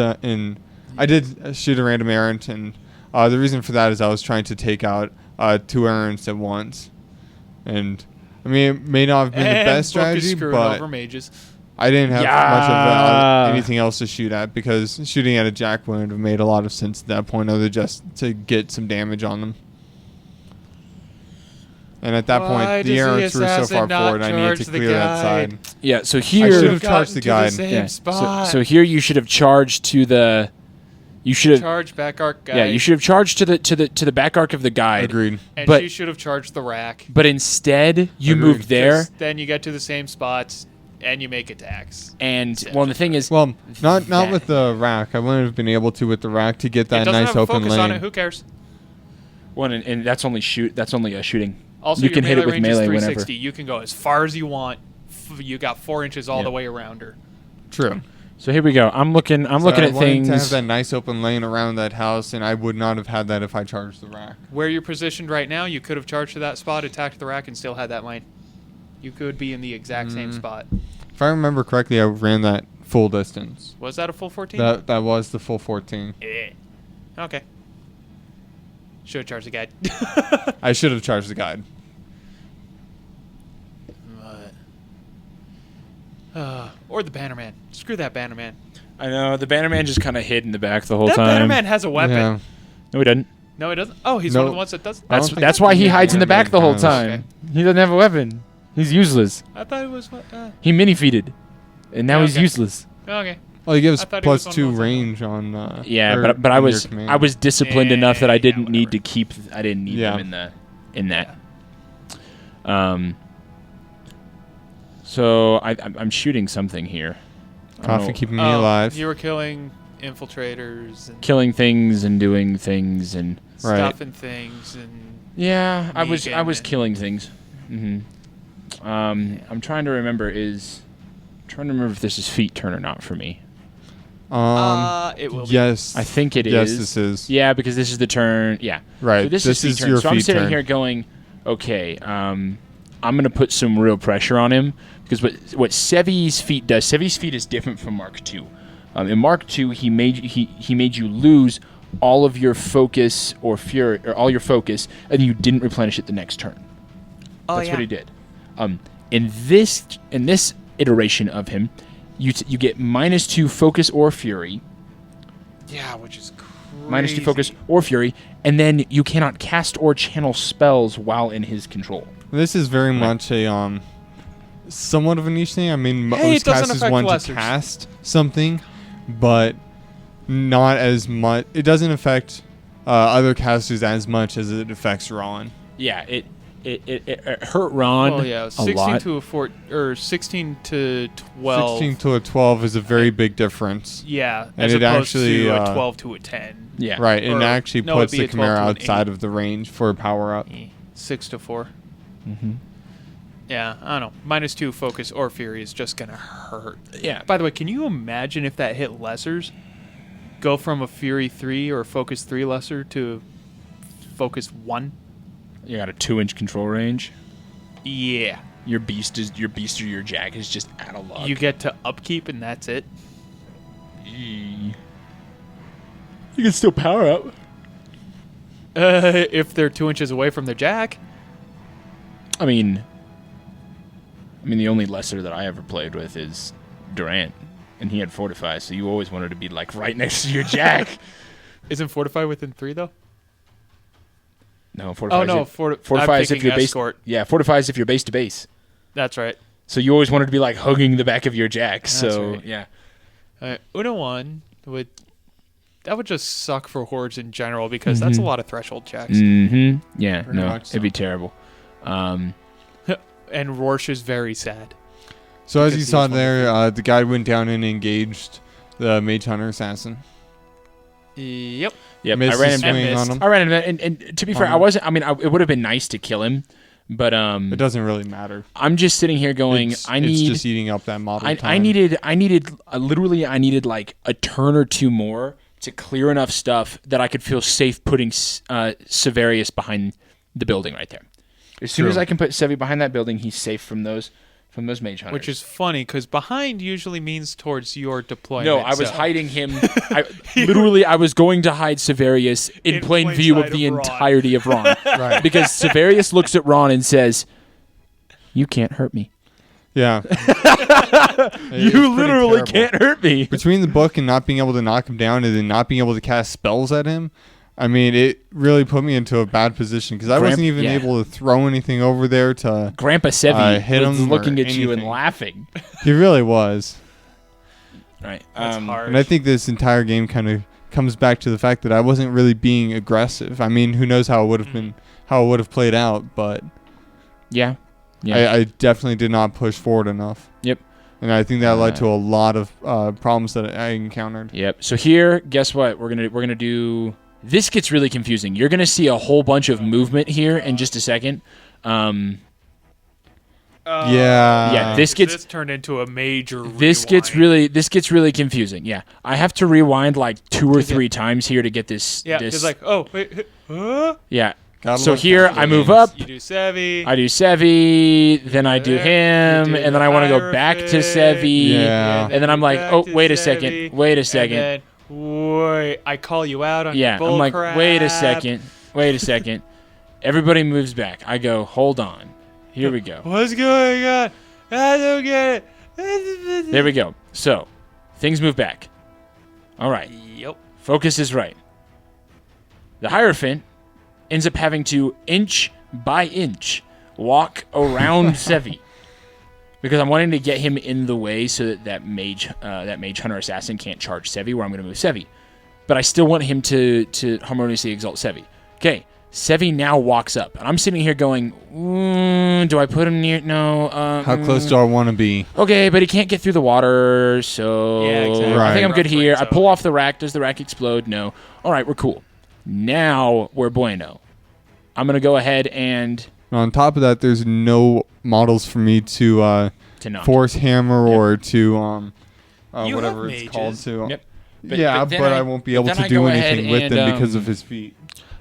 out and I did shoot a random Errant, and the reason for that is I was trying to take out 2 Errants at once, and I mean it may not have been the best strategy, but over mages. I didn't have much of anything else to shoot at because shooting at a jack wound would have made a lot of sense at that point, other just to get some damage on them. And at that point, the Errants were so far forward, I needed to clear that side. Yeah, so I here should have charged the guide. So here you should have charged to the. You should have charged back arc guide. Yeah, you should have charged to the back arc of the guide. Agreed. And but you should have charged the rack. But instead, you moved there. Then you get to the same spots and you make attacks. And well, the thing is, not with the rack. I wouldn't have been able to with the rack to get that nice open lane. On it. Who cares? Well, and that's only shooting. Also, you can hit it with melee 360. whenever. You can go as far as you want. You got 4 inches all the way around her. True. So here we go. I'm looking at I wanted things. to have that nice open lane around that house, and I would not have had that if I charged the rack. Where you're positioned right now, you could have charged to that spot, attacked the rack, and still had that lane. You could be in the exact same spot. If I remember correctly, I ran that full distance. Was that a full 14? That was the full 14. Okay. Should have charged the guide. I should have charged the guide. Or the Bannerman. Screw that Bannerman. I know the Bannerman just kind of hid in the back the whole That time. Bannerman has a weapon. Yeah. No, he doesn't. No, he doesn't. Oh, he's No. one of the ones that does. That's why he hides in the back the whole time. Okay. He doesn't have a weapon. He's useless. I thought it was. He mini-feeded, and now he's Okay. useless. Okay. Well, he gives I thought he was plus one 2 of those range on. Yeah, or but I in your was command. disciplined Yeah, enough that I yeah, didn't need whatever. to keep. I didn't need Yeah. them in that. So I'm shooting something here. I don't Coffee know. keeping me alive. You were killing infiltrators and Killing things and doing things and Right. stuffing things and. yeah, I was Negan. killing things. I'm trying to remember if this is feat turn or not for me. It will. Be. Yes. I think it is. Yes, this is. Yeah, because this is the turn. Yeah. Right. So this This is is feat your turn. So I'm feat sitting turn. here going, okay, I'm going to put some real pressure on him because what Sevi's feat does, Sevi's feat is different from Mark II. In Mark II, he made you lose all of your focus or fury or all your focus, and you didn't replenish it the next turn. That's what he did. In this iteration of him, you get -2 focus or fury. Yeah, which is crazy. -2 focus or fury, and then you cannot cast or channel spells while in his control. This is very much a somewhat of a niche thing. I mean, Hey, most it doesn't casters affect want lessers. to cast something, but not as much. It doesn't affect other casters as much as it affects Rahn. Yeah, it hurt Rahn Oh yeah, a 16 lot. to a 4 or 16 to 12. 16 to a 12 is a very big difference. Yeah, And as it opposed actually, to a 12 to a 10. Yeah, Right, and Or- it actually no, it'd puts be the a 12 Chimera to an outside 8. of the range for a power up. 6 to 4. Mm-hmm. Yeah, I don't know. -2 focus or fury is just gonna hurt. Yeah. By the way, can you imagine if that hit lessers? Go from a fury 3 or a focus 3 lesser to focus 1? You got a 2-inch control range. Yeah. Your beast or your jack is just out of luck. You get to upkeep and that's it. You can still power up. If they're 2 inches away from their jack. I mean, the only lesser that I ever played with is Errant, and he had Fortify, so you always wanted to be like right next to your jack. Isn't Fortify within 3 though? No, Fortify. Oh no, I'm Fortify is if thinking you're base. escort. Yeah, Fortify is if you're base to base. That's right. So you always wanted to be like hugging the back of your jack. So right. yeah. Una 1 would just suck for hordes in general because that's a lot of threshold checks. Mm-hmm. Yeah. Pretty No, much so. it'd be terrible. And Rorsch is very sad. So as Because you he saw was one of there, the guy went down and engaged the Mage Hunter Assassin. Yep. Yep. Missed I ran his him. swing missed. on him. I ran him. And to be fair, I wasn't. I mean, it would have been nice to kill him, but It doesn't really matter. I'm just sitting here going. It's it's just eating up that model I time. needed like a turn or two more to clear enough stuff that I could feel safe putting Severius behind the building right there. As soon as True. I can put Sevi behind that building, he's safe from those mage hunters. Which is funny because behind usually means towards your deployment. no, I was so- hiding him. I was going to hide Severius in plain plain view of sight the of Rahn. entirety of Rahn. Right. Because Severius looks at Rahn and says, "You can't hurt me. Yeah. You literally can't hurt me." Between the book and not being able to knock him down and then not being able to cast spells at him, I mean, it really put me into a bad position because I wasn't even able to throw anything over there to... Grandpa Sevi hit was him looking or at you and anything. laughing. He really was. Right. That's hard. And I think this entire game kind of comes back to the fact that I wasn't really being aggressive. I mean, who knows how it would have been, how it would have played out, but Yeah. Yeah. I definitely did not push forward enough. Yep. And I think that led to a lot of problems that I encountered. Yep. So here, guess what? We're gonna do. This gets really confusing. You're gonna see a whole bunch of movement here in just a second. Yeah, this turned into a major. This rewind. gets really confusing. Yeah, I have to rewind like 2 or 3 times here to get this. Yeah, this, it's like, oh wait, huh? Yeah. Gotta So love here tactical I move games. up. You do Sevi. I do Sevi, then I do him, you do and then I want to go back to Sevi, Yeah. and then I'm like, oh, wait a second, wait a second. And then, wait, I call you out on Yeah, your bull I'm like, crap. wait a second. Everybody moves back. I go, hold on. Here we go. What's going on? I don't get it. There we go. So, things move back. All right. Yep. Focus is right. The Heirophant ends up having to inch by inch walk around Sevi because I'm wanting to get him in the way so that mage hunter assassin can't charge Sevi where I'm going to move Sevi, but I still want him to harmoniously exalt Sevi. Okay, Sevi now walks up, and I'm sitting here going, do I put him near? No. How close do I want to be? Okay, but he can't get through the water, so Yeah, exactly. I think I'm Right. good here. I pull off the rack. Does the rack explode? No. All right, we're cool. Now we're bueno. I'm going to go ahead and On top of that, there's no models for me to knock. force hammer Yep. or to You whatever have it's mages. called to. Yep. But then I won't be able then to I do go anything ahead with and, them because of his feet.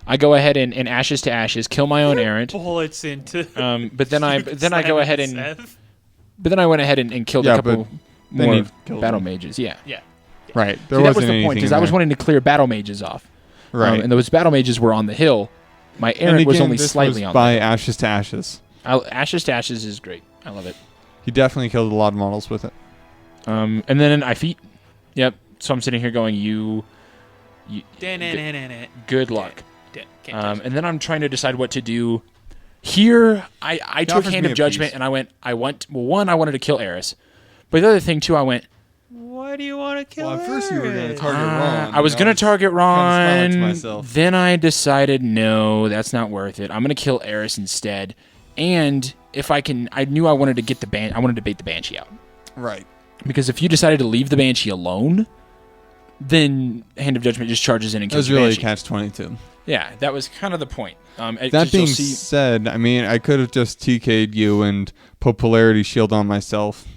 I go ahead and ashes to ashes, kill my own errant. Bullets into. But then I go ahead and Seth. but then I went ahead and killed Yeah, a couple then more you killed battle them. mages. Yeah. Yeah. Right. There See, that wasn't was the anything point because in I was there. wanting to clear battle mages off. Right. And those battle mages were on the hill. My And errant was again, only this slightly was on by the hill. ashes to ashes. Ashes to ashes is great. I love it. He definitely killed a lot of models with it. And then I feat. Yep. So I'm sitting here going, you good luck. And then I'm trying to decide what to do. Here, I took offers Hand me of a Judgment, piece. and I wanted to kill Eiryss. But the other thing, too, I went, Why do you want to kill? Well, at first you were going to Errant? target Rahn. I was going to target kinda smiling to Rahn. myself. Then I decided, no, that's not worth it. I'm going to kill Eiryss instead. And if I can, I knew I wanted to get I wanted to bait the Banshee out. Right. Because if you decided to leave the Banshee alone, then Hand of Judgment just charges in and That kills was the really a Banshee. catch-22. Yeah, that was kind of the point. That being said, I mean, I could have just TK'd you and put Polarity Shield on myself,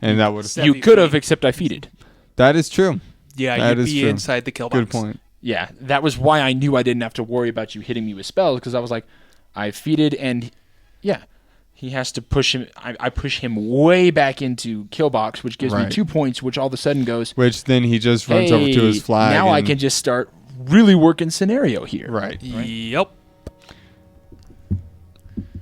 and that would have... you could have, except I feated. That is true. Yeah, That you'd is be true. inside the kill box. Good point. Yeah, that was why I knew I didn't have to worry about you hitting me with spells, because I was like, I feated, and yeah, he has to push him. I push him way back into kill box, which gives me Right. 2 points, which all of a sudden goes, Which then he just runs over to his flag. now I and- can just start really working scenario here. Right. Yep.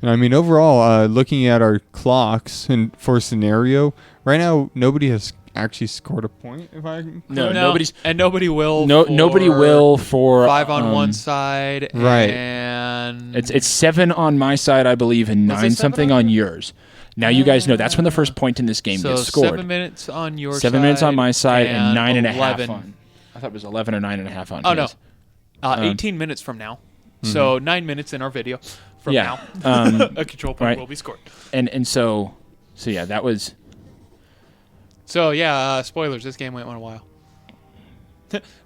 And I mean, overall, looking at our clocks and for scenario, right now nobody has actually scored a point. If I No, nobody's. and nobody will. Nobody will for 5 on one side. right. And It's 7 on my side, I believe, and Was it 9 7 something on on yours. Now you guys know that's when the first point in this game so gets scored. 7 minutes on your 7 side. minutes on my side and 9.5 11. on. I thought it was 11 or 9.5 on. Oh, his. no. 18 minutes from now. So 9 minutes in our video from Yeah. now. A control point right. will be scored. And so yeah, that was. So, yeah, spoilers. This game went on a while.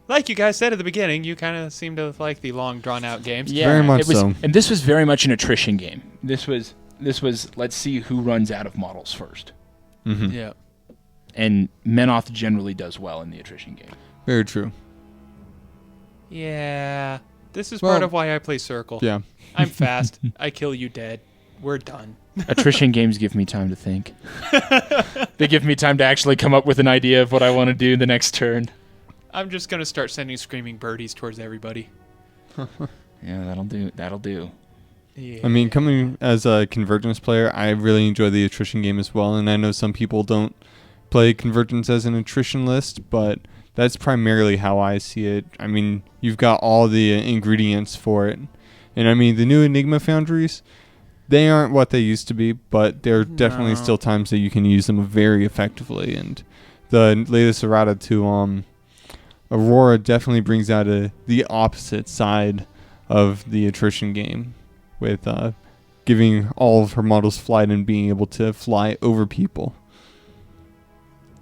Like you guys said at the beginning, you kind of seem to like the long, drawn-out games. Yeah, Very much it was, so. And this was very much an attrition game. This was let's see who runs out of models first. Mhm. Yeah. And Menoth generally does well in the attrition game. Very true. Yeah. This is Well, part of why I play Circle. Yeah. I'm fast. I kill you dead. We're done. Attrition games give me time to think. They give me time to actually come up with an idea of what I want to do the next turn. I'm just going to start sending screaming birdies towards everybody. Yeah, that'll do. Yeah. I mean, coming as a Convergence player, I really enjoy the attrition game as well, and I know some people don't play Convergence as an attrition list, but that's primarily how I see it. I mean, you've got all the ingredients for it. And I mean, the new Enigma Foundries, they aren't what they used to be, but there are definitely No. still times that you can use them very effectively. And the latest errata to Aurora definitely brings out the opposite side of the attrition game, with giving all of her models flight and being able to fly over people.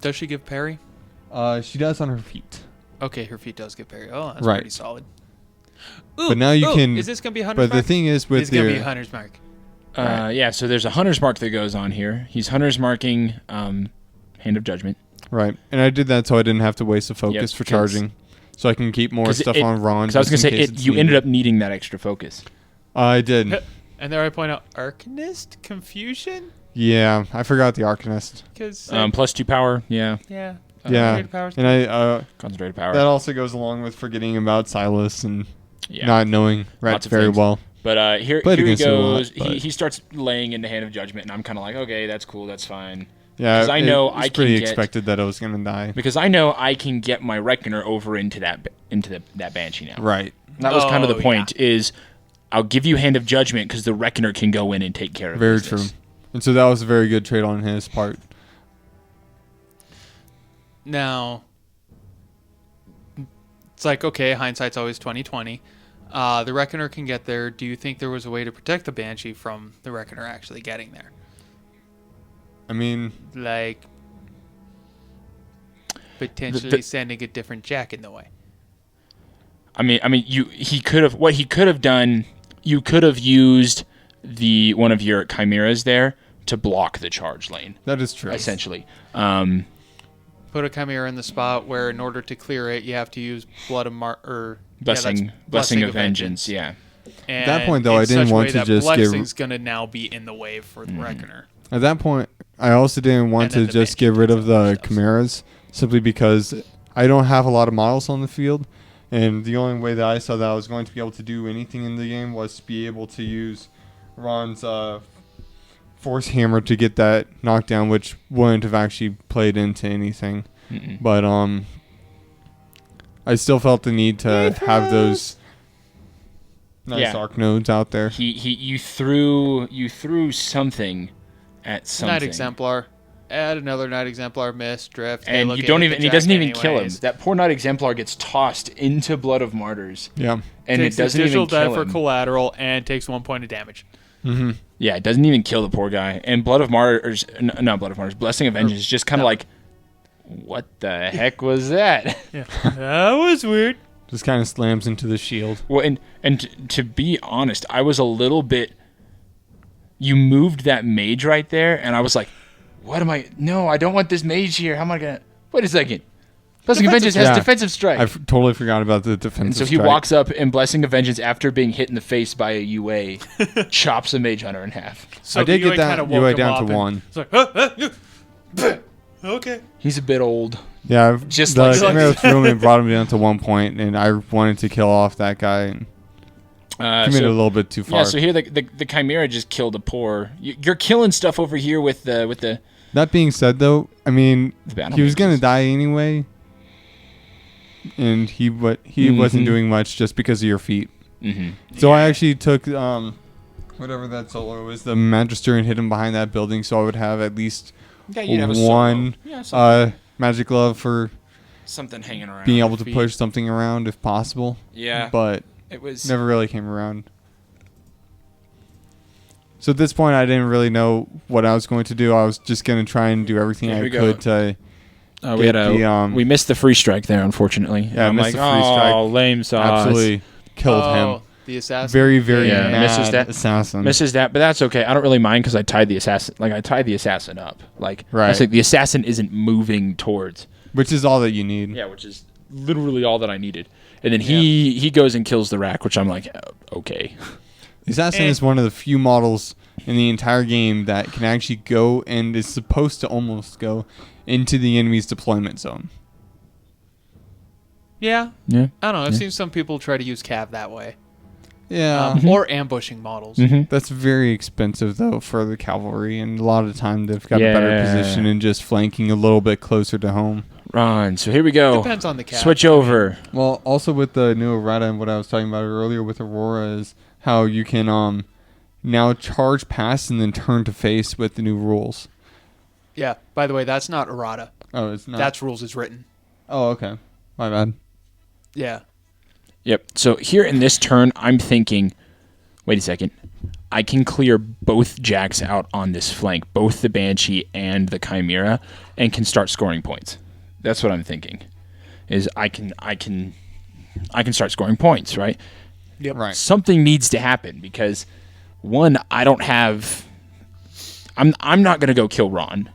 Does she give parry? She does on her feet. Okay, her feet does give parry. Oh, that's Right. pretty solid. But now you can- Is this going to be Hunter's But Mark? the thing is, It's with going to be your Hunter's Mark. Yeah, so there's a Hunter's Mark that goes on here. He's Hunter's Marking Hand of Judgment. Right. And I did that so I didn't have to waste a focus for charging. So I can keep more stuff on Rahn. Because I was going to say, you ended up needing that extra focus. I did. And there I point out, Arcanist? Confusion? Yeah, I forgot the Arcanist. Plus 2 power, yeah. Yeah. Yeah. And I Concentrated power. that also goes along with forgetting about Sylyss and not knowing Rat very well. But here he goes. He starts laying into Hand of Judgment, and I'm kind of like, okay, that's cool, that's fine. Yeah, because I know I pretty expected that I was gonna die. Because I know I can get my Reckoner over into that Banshee now. Right. That was kind of the point. Is I'll give you Hand of Judgment because the Reckoner can go in and take care of very business. true. And so that was a very good trade on his part. Now, it's like, okay, hindsight's always 20/20. The Reckoner can get there. Do you think there was a way to protect the Banshee from the Reckoner actually getting there? I mean, like potentially sending a different Jack in the way. I mean, he could have done. You could have used one of your chimeras there to block the charge lane. That is true. Essentially, put a chimera in the spot where, in order to clear it, you have to use Blessing of Vengeance. Yeah. And at that point, though, I didn't want to just Blessing's gonna now be in the way for the Reckoner. At that point, I also didn't want to just get rid of the chimeras simply because I don't have a lot of models on the field, and the only way that I saw that I was going to be able to do anything in the game was to be able to use Ron's Force Hammer to get that knockdown, which wouldn't have actually played into anything. Mm-mm. But I still felt the need to have those nice arc nodes out there. You threw something at something. Night Exemplar. Add another Night Exemplar, miss, drift. And he doesn't even kill him. That poor Night Exemplar gets tossed into Blood of Martyrs. Yeah. And it doesn't even kill him. for collateral and takes 1 point of damage. Mm-hmm. Yeah, it doesn't even kill the poor guy. And Blood of Martyrs, not Blood of Martyrs, Blessing of Vengeance is just kind of like, what the heck was that? Yeah. That was weird. Just kind of slams into the shield. Well, and to be honest, I was a little bit... You moved that mage right there, and I was like, what am I... No, I don't want this mage here. How am I going to... Wait a second. Blessing of Vengeance has Defensive Strike. I totally forgot about the defensive strike. So he walks up, and Blessing of Vengeance, after being hit in the face by a UA, chops a mage hunter in half. So I did get that UA down to 1. It's like, okay. He's a bit old. Yeah, just the Chimera threw him and brought him down to 1 point, and I wanted to kill off that guy and committed a little bit too far. Yeah, so here the Chimera just killed a poor... You're killing stuff over here with the... That being said, though, I mean, he was going to die anyway, and he wasn't doing much just because of your feat. Mm-hmm. So I actually took whatever that solo was, the Magister, and hit him behind that building, so I would have at least one magic glove for something hanging around, being able to push something around if possible. Yeah, but it was never really came around. So at this point, I didn't really know what I was going to do. I was just going to try and do everything I could to. We missed the free strike there, unfortunately. Yeah, I'm missed the free strike. Oh, lame sauce. Absolutely killed him. The assassin. Very, very mad misses that. assassin. Misses that, but that's okay. I don't really mind because I tied the assassin up. Like, right. I was like, the assassin isn't moving towards. Which is all that you need. Yeah, which is literally all that I needed. And then he goes and kills the Wrack, which I'm like, okay. The assassin is one of the few models in the entire game that can actually go and is supposed to almost go into the enemy's deployment zone. Yeah. Yeah. I don't know. I've seen some people try to use Cav that way. Yeah. Or ambushing models. Mm-hmm. That's very expensive, though, for the cavalry. And a lot of the time, they've got a better position in just flanking a little bit closer to home. Rahn. So here we go. Depends on the Cav. Switch over. Well, also with the new errata and what I was talking about earlier with Aurora is how you can now charge past and then turn to face with the new rules. Yeah. By the way, that's not errata. Oh, it's not? That's rules as written. Oh, okay. My bad. Yeah. Yep. So here in this turn, I'm thinking, wait a second. I can clear both Jacks out on this flank, both the Banshee and the Chimera, and can start scoring points. That's what I'm thinking. Is I can start scoring points, right? Yep. Right. Something needs to happen because one, I don't have. I'm not gonna go kill Rahn.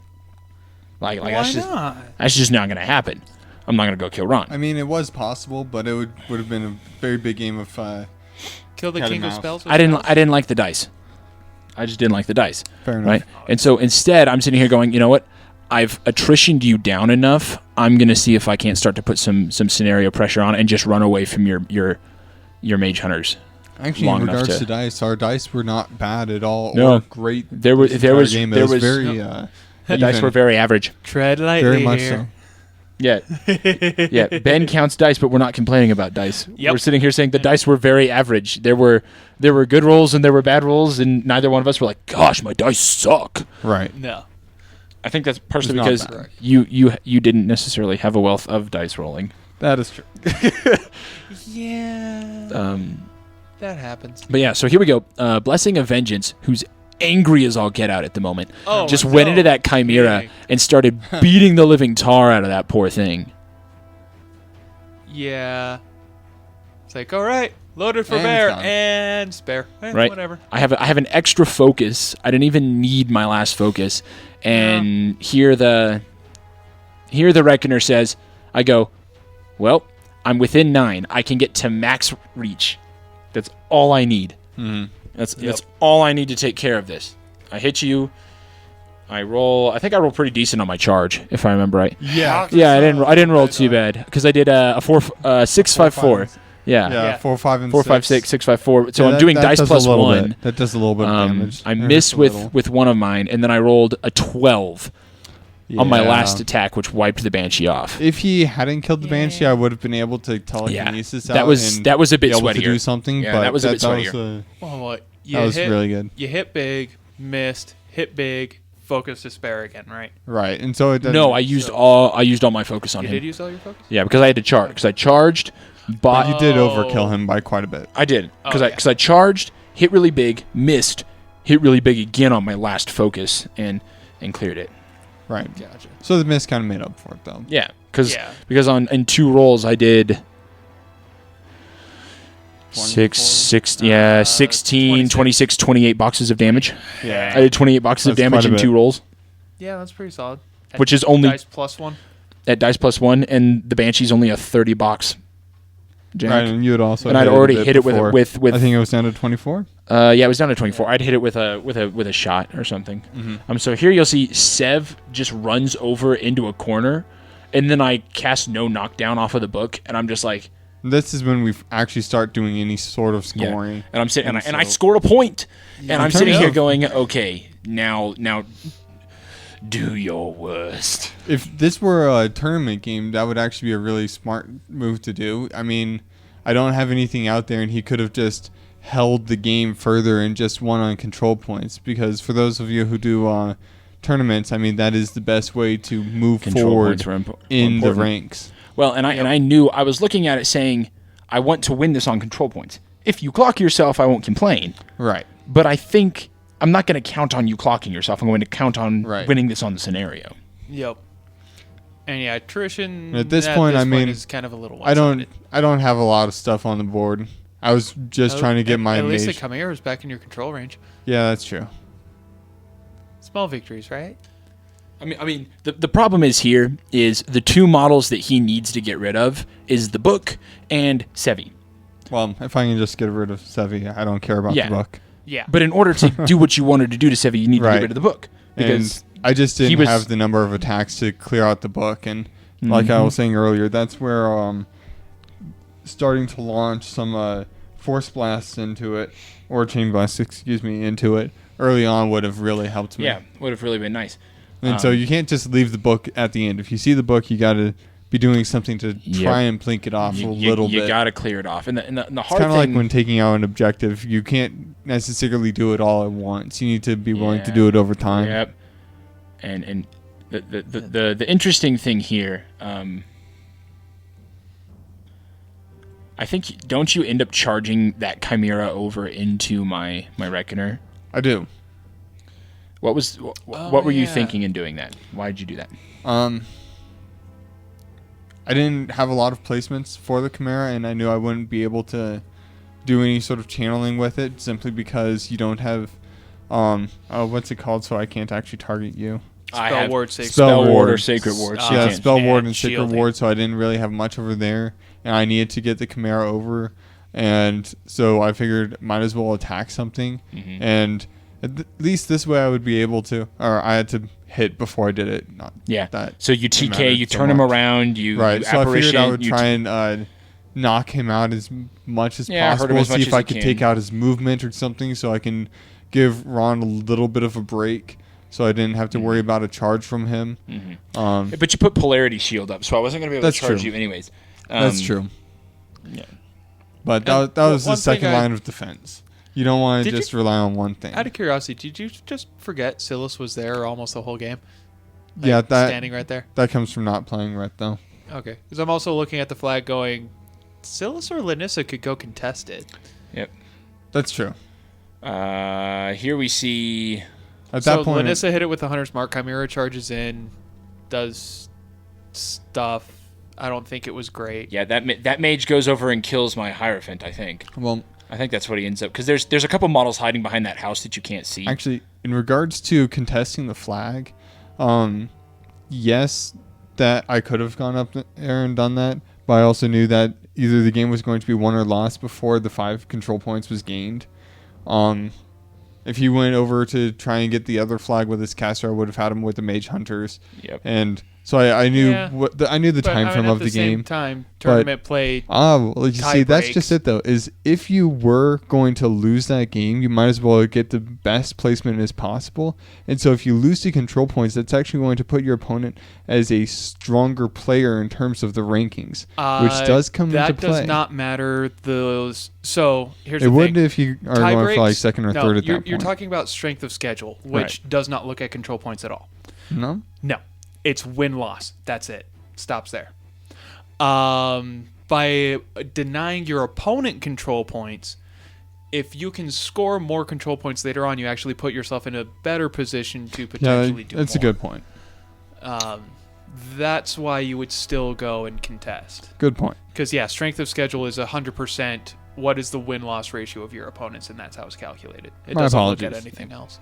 Like Why not? That's just not gonna happen. I'm not gonna go kill Rahn. I mean, it was possible, but it would have been a very big game of Kill the cat and king of mouse. spells. I didn't like the dice. I just didn't like the dice. Fair enough. Right? And so instead, I'm sitting here going, you know what? I've attritioned you down enough. I'm going to see if I can't start to put some scenario pressure on and just run away from your mage hunters. Actually, long in enough regards to- to dice, our dice were not bad at all. No. Or great. There was this there entire was game. there It was very the dice even. were very average. Tread lightly Very much here. so. Yeah. Yeah, Ben counts dice, but we're not complaining about dice. Yep. We're sitting here saying the dice were very average. There were good rolls and there were bad rolls, and neither one of us were like, "Gosh, my dice suck." Right. No. I think that's partially It's not because bad. you didn't necessarily have a wealth of dice rolling. That is true. Yeah. That happens. But yeah, so here we go. Blessing of Vengeance, who's angry as all get out at the moment, Oh, just went no into that Chimera kidding. and started beating the living tar out of that poor thing. Yeah. It's like, all right, loaded for And bear done. and spare. Right. Whatever. I have an extra focus. I didn't even need my last focus. And here the Reckoner says, I go, well, I'm within 9. I can get to max reach. That's all I need. Mhm. That's all I need to take care of this. I hit you. I roll. I think I roll pretty decent on my charge, if I remember right. Yeah. Yeah, I didn't roll too bad because I did a 6 5 4. Yeah. Yeah, 4, 5, and 4 5 6 6 5 4. So Yeah, I'm doing that dice does a plus little 1. bit. That does a little bit of damage. I Or miss just a little. with one of mine, and then I rolled a 12 on my Yeah. last attack, which wiped the Banshee off. If he hadn't killed the Banshee, I would have been able to telekinesis out. That was and a bit be able sweatier. to do something. Yeah, but that was a bit sweatier. That was really good. You hit big, missed, hit big, focus to spare again, right? Right, and so it doesn't. No, I used all my focus on You him. did use all your focus? Yeah, because I had to charge. Because I charged, But you did Oh. overkill him by quite a bit. I did because Oh, I charged, hit really big, missed, hit really big again on my last focus, and cleared it. Right. Gotcha. So the miss kind of made up for it, though. Yeah, because Yeah. in 2 rolls I did 24? 16, 26. 26, 28 boxes of damage. Yeah. I did 28 boxes of That's damage quite a in 2 bit. rolls, Yeah, that's pretty solid. which is only Dice plus 1. at dice plus 1, and the Banshee's only a 30 box. Jack. Right, and you had also. And I'd hit already bit hit it before. with I think it was down to 24. yeah, it was down to 24. I'd hit it with a shot or something. So here you'll see Sev just runs over into a corner, and then I cast no knockdown off of the book, and I'm just like, This is when we actually start doing any sort of scoring. and I'm sitting and I so- scored a point, and I'm turn sitting it here off. going, okay, now do your worst. If this were a tournament game, that would actually be a really smart move to do. I mean, I don't have anything out there, and he could have just held the game further and just won on control points. Because for those of you who do tournaments, I mean, that is the best way to move Control forward points were in the important. ranks. Well, and I knew I was looking at it saying, I want to win this on control points. If you clock yourself, I won't complain. Right. But I think I'm not going to count on you clocking yourself. I'm going to count on Right. winning this on the scenario. Yep. And yeah, attrition At this point, I mean, is kind of a little I one-sided. don't have a lot of stuff on the board. I was just trying to get my At least the mage. Chimera is back in your control range. Yeah, that's true. Small victories, right? I mean, the problem is here is the 2 models that he needs to get rid of is the book and Sevi. Well, if I can just get rid of Sevi, I don't care about Yeah. the book. Yeah. But in order to do what you wanted to do to Sevi, you need to Right. get rid of the book. Because And I just he didn't was- have the number of attacks to clear out the book. And like I was saying earlier, that's where starting to launch some force blasts into it, or chain blasts, into it early on would have really helped me. yeah, would have really been nice. And so you can't just leave the book at the end. If you see the book, you got to be doing something to try and blink it off a little bit. You got to clear it off. And the It's hard kind of thing... like when taking out an objective. You can't necessarily do it all at once. You need to be willing to do it over time. Yep. And the interesting thing here, I think, don't you end up charging that Chimera over into my Reckoner? I do. What were you thinking in doing that? Why did you do that? I didn't have a lot of placements for the Chimera, and I knew I wouldn't be able to do any sort of channeling with it, simply because you don't have what's it called? So I can't actually target you. Spell ward, sacred Spell ward or sacred ward. Yeah, spell ward and sacred shielding. ward. So I didn't really have much over there, and I needed to get the Chimera over, and so I figured might as well attack something, and at least this way I would be able to, or I had to hit before I did it. Not that so you TK, mattered you so turn him much. around, you Right. you So I figured apparition, I would you try and knock him out as much as Yeah, hurt him possible. as much See as if I you could can. take out his movement or something, so I can give Rahn a little bit of a break, so I didn't have to worry about a charge from him. but you put polarity shield up, so I wasn't going to be able That's to charge true. you anyways. That's true. Yeah. But And that was the one thing second line of defense. You don't want to Did just rely on one thing. Out of curiosity, did you just forget Sylyss was there almost the whole game? Yeah, that standing right there. that comes from not playing Ret, though. Okay, because I'm also looking at the flag, going, Sylyss or Lanyssa could go contest it. Yep. That's true. Here we see. At So that point, Lanyssa hit it with the Hunter's Mark. Chimera charges in, does stuff. I don't think it was great. Yeah, that mage goes over and kills my Heirophant, I think. well, I think that's what he ends up, because there's a couple models hiding behind that house that you can't see. actually, in regards to contesting the flag, yes, that I could have gone up there and done that, but I also knew that either the game was going to be won or lost before the 5 control points was gained. If he went over to try and get the other flag with his caster, I would have had him with the mage hunters. Yep. And so I knew I knew the But, time frame at of the game. Same time, tournament play. Well, you tie see, that's breaks. just it, though, is if you were going to lose that game, you might as well get the best placement as possible. And so if you lose the control points, that's actually going to put your opponent as a stronger player in terms of the rankings, which does come into play. That does not matter. So here's It the would thing. if you are Tie going for like breaks- second or no, third at you're, that You're point. talking about strength of schedule, which does not look at control points at all. No? No, it's win-loss. That's it. Stops there. By denying your opponent control points, if you can score more control points later on, you actually put yourself in a better position to potentially do that's more. a good point. That's why you would still go and contest. Good point. Because, yeah, strength of schedule is 100% what is the win-loss ratio of your opponents, and that's how it's calculated. It My doesn't look apologies. at anything else.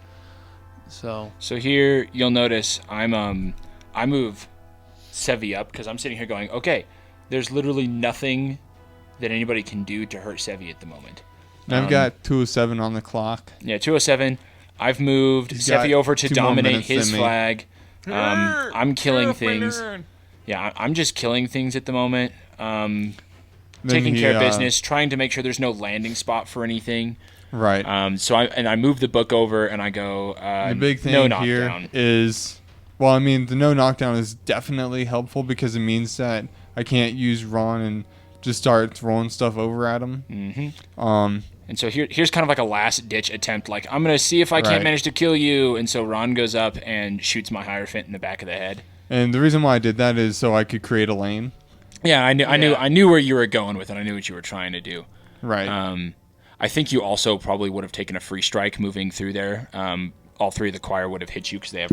So here you'll notice I move Sevi up because I'm sitting here going, okay, there's literally nothing that anybody can do to hurt Sevi at the moment. Now I've got 207 on the clock. Yeah, 207. I've moved He's got Sevi over to 2 more dominate minutes his than me. flag. I'm killing things. Yeah, I'm just killing things at the moment. Taking care of business, trying to make sure there's no landing spot for anything. Right. So I move the book over and I go. The big thing no here knockdown. is, well, I mean, the no knockdown is definitely helpful because it means that I can't use Rahn and just start throwing stuff over at him. Mm-hmm. And so here's kind of like a last ditch attempt. Like, I'm gonna see if I can't Right. manage to kill you. And so Rahn goes up and shoots my Heirophant in the back of the head. And the reason why I did that is so I could create a lane. Yeah, I knew where you were going with it. I knew what you were trying to do. Right. I think you also probably would have taken a free strike moving through there. All 3 of the choir would have hit you because they have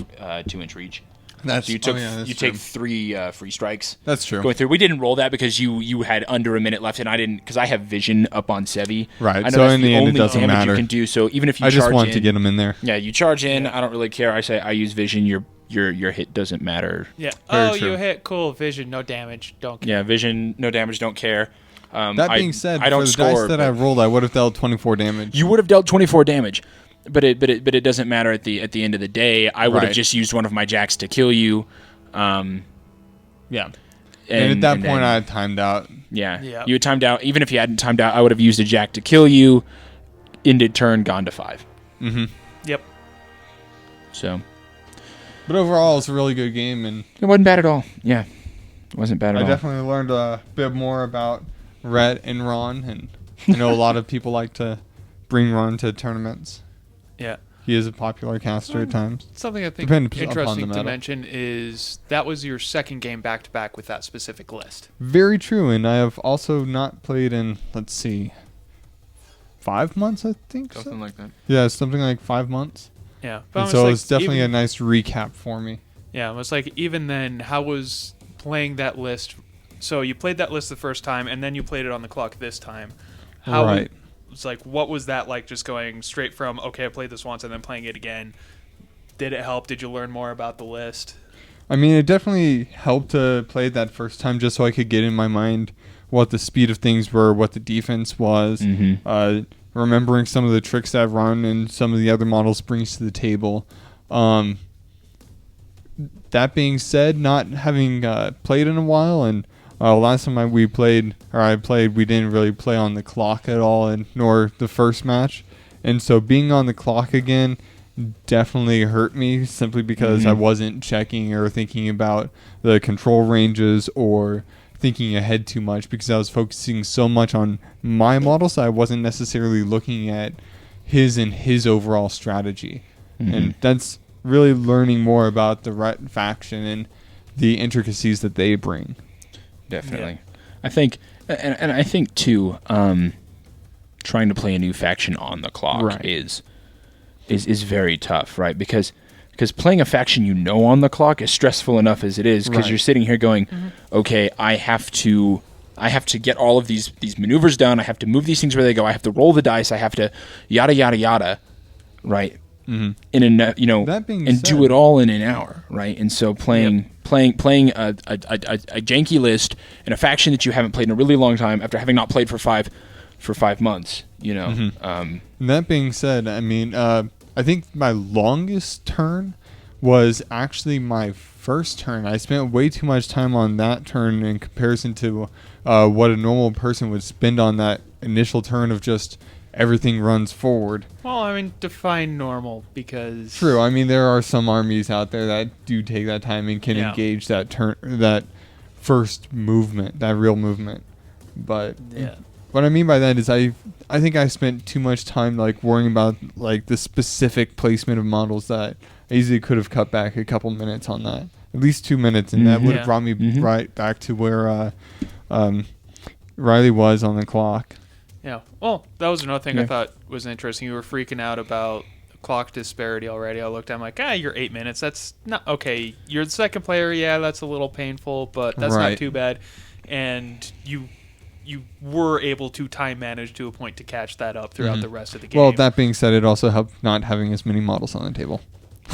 2-inch reach. That's So you took that's you true. take 3 free strikes. That's true. Going through, we didn't roll that because you had under a minute left, and I didn't because I have vision up on Sevi. Right, I know so that's in the end, it only doesn't damage matter. you can do. So even if you I just charge want in, to get him in there. Yeah, you charge in. I don't really care. I say I use vision. Your hit doesn't matter. yeah. Very Oh, true. you hit. Cool. Vision. No damage. Don't care. Yeah, vision, no damage, don't care. That being said, I don't for the score. dice that I rolled, I would have dealt 24 damage. You would have dealt 24 damage, but it doesn't matter at the end of the day. I would have Right. just used one of my jacks to kill you. Yeah. And at that point, I had timed out. Yeah. Yep. You had timed out. Even if you hadn't timed out, I would have used a jack to kill you. Ended turn, gone to 5. Mm-hmm. Yep. So But overall, it's a really good game, and it wasn't bad at all. Yeah, it wasn't bad at I all. definitely learned a bit more about Ret and Rahn, and I know a lot of people like to bring Rahn to tournaments. Yeah. He is a popular caster at times. Something I think Depends upon the interesting to meta. mention is that was your second game back-to-back with that specific list. Very true, and I have also not played in, let's see, 5 months, I think. Something like that. Yeah, something like 5 months. Yeah. And so it's definitely a nice recap for me. Yeah, it was like, even then, how was playing that list? So you played that list the first time, and then you played it on the clock this time. How Right. it's like, what was that like? Just going straight from okay, I played this once and then playing it again. Did it help? Did you learn more about the list? I mean, it definitely helped to play it that first time just so I could get in my mind what the speed of things were, what the defense was, remembering some of the tricks that Rahn and some of the other models brings to the table. That being said, not having played in a while, and last time I played, we didn't really play on the clock at all, and nor the first match. And so being on the clock again definitely hurt me simply because I wasn't checking or thinking about the control ranges or thinking ahead too much because I was focusing so much on my model, so I wasn't necessarily looking at his overall strategy. And that's really learning more about the right faction and the intricacies that they bring. Definitely. Yeah. I think, and I think too, trying to play a new faction on the clock is very tough, right? Because playing a faction on the clock is stressful enough as it is, because you're sitting here going, okay, I have to get all of these maneuvers done. I have to move these things where they go. I have to roll the dice. I have to yada yada yada, right? In a that being and said, do it all in an hour, right? And so playing a janky list in a faction that you haven't played in a really long time after having not played for 5 months, that being said, I mean, I think my longest turn was actually my first turn. I spent way too much time on that turn in comparison to what a normal person would spend on that initial turn of just everything runs forward. Well, I mean, define normal, because... True. I mean, there are some armies out there that do take that time and can engage that that first movement, that real movement. But what I mean by that is I think I spent too much time like worrying about like the specific placement of models that I easily could have cut back a couple minutes on that. At least 2 minutes, and that would have brought me right back to where Reilly was on the clock. Yeah. Well, that was another thing I thought was interesting. You were freaking out about clock disparity already. I looked at him like, you're 8 minutes. That's not okay. You're the second player. Yeah, that's a little painful, but that's not too bad. And you were able to time manage to a point to catch that up throughout the rest of the game. Well, that being said, it also helped not having as many models on the table.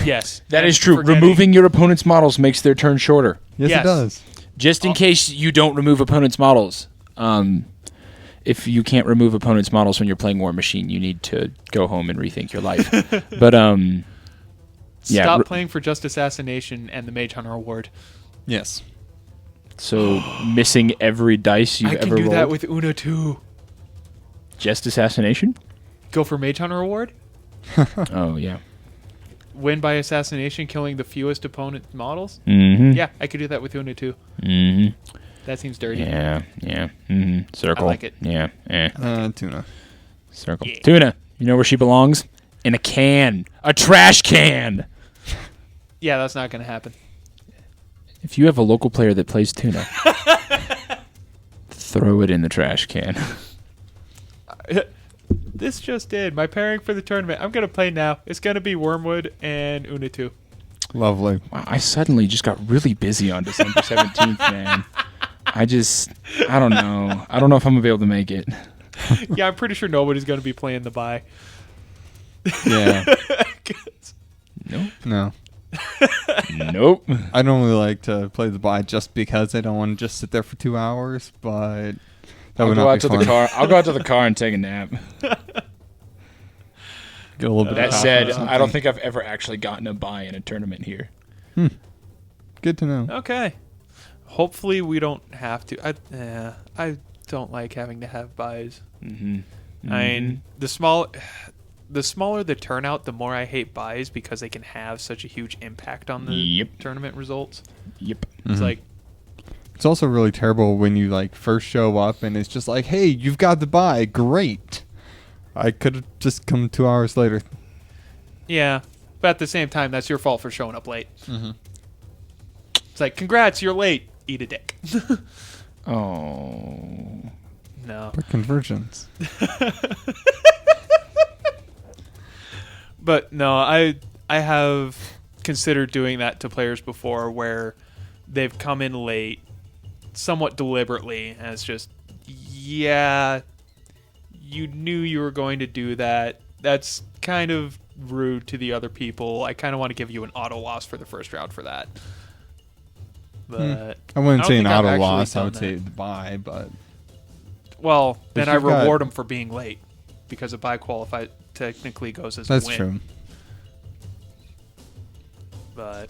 Yes. That is true. Removing your opponent's models makes their turn shorter. Yes, it does. Just in case you don't remove opponent's models. If you can't remove opponent's models when you're playing War Machine, you need to go home and rethink your life. But stop playing for Just Assassination and the Mage Hunter Award. Yes. So missing every dice you've ever rolled. I can do that with Una too. Just Assassination? Go for Mage Hunter Award? Oh, yeah. Win by assassination, killing the fewest opponent models? Yeah, I could do that with Una too. That seems dirty. Yeah. Circle. I like it. Yeah. Tuna. Circle. Yeah. Tuna. You know where she belongs? In a can. A trash can. Yeah, that's not going to happen. If you have a local player that plays Tuna, throw it in the trash can. This just did. My pairing for the tournament. I'm going to play now. It's going to be Wormwood and Una 2. Lovely. Wow, I suddenly just got really busy on December 17th, man. I don't know. I don't know if I'm going to be able to make it. Yeah, I'm pretty sure nobody's going to be playing the bye. Yeah. No. Nope. I don't really like to play the bye just because I don't want to just sit there for 2 hours, but that would not be fun. I'll go out to the car and take a nap. Get a little bit. That said, I don't think I've ever actually gotten a bye in a tournament here. Good to know. Okay. Hopefully we don't have to. I don't like having to have buys. I mean, the smaller the turnout, the more I hate buys because they can have such a huge impact on the tournament results. It's like, it's also really terrible when you like first show up and it's just like, hey, you've got the buy, great. I could have just come 2 hours later. Yeah, but at the same time, that's your fault for showing up late. It's like, congrats, you're late. Eat a dick. Oh. No. But Convergence. But no, I have considered doing that to players before where they've come in late somewhat deliberately, and it's just, yeah, you knew you were going to do that, that's kind of rude to the other people. I kind of want to give you an auto loss for the first round for that. But I wouldn't say an think I've auto actually loss. I done would that. say the bye, but Well, then I you've got- reward them for being late because a bye qualified technically goes as that's a win. true. But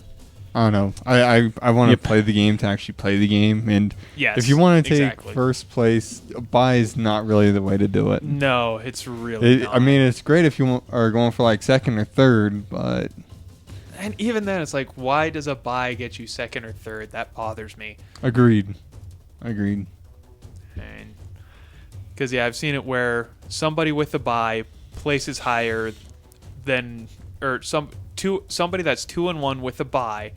I don't know. I want to play the game to actually play the game, and yes, if you want to take exactly. first place, a bye is not really the way to do it. No, it's really not. I mean, it's great if you are going for like second or third, but And even then, it's like, why does a bye get you second or third? That bothers me. agreed. And because I've seen it where somebody with a bye places higher than, or somebody that's 2-1 with a bye,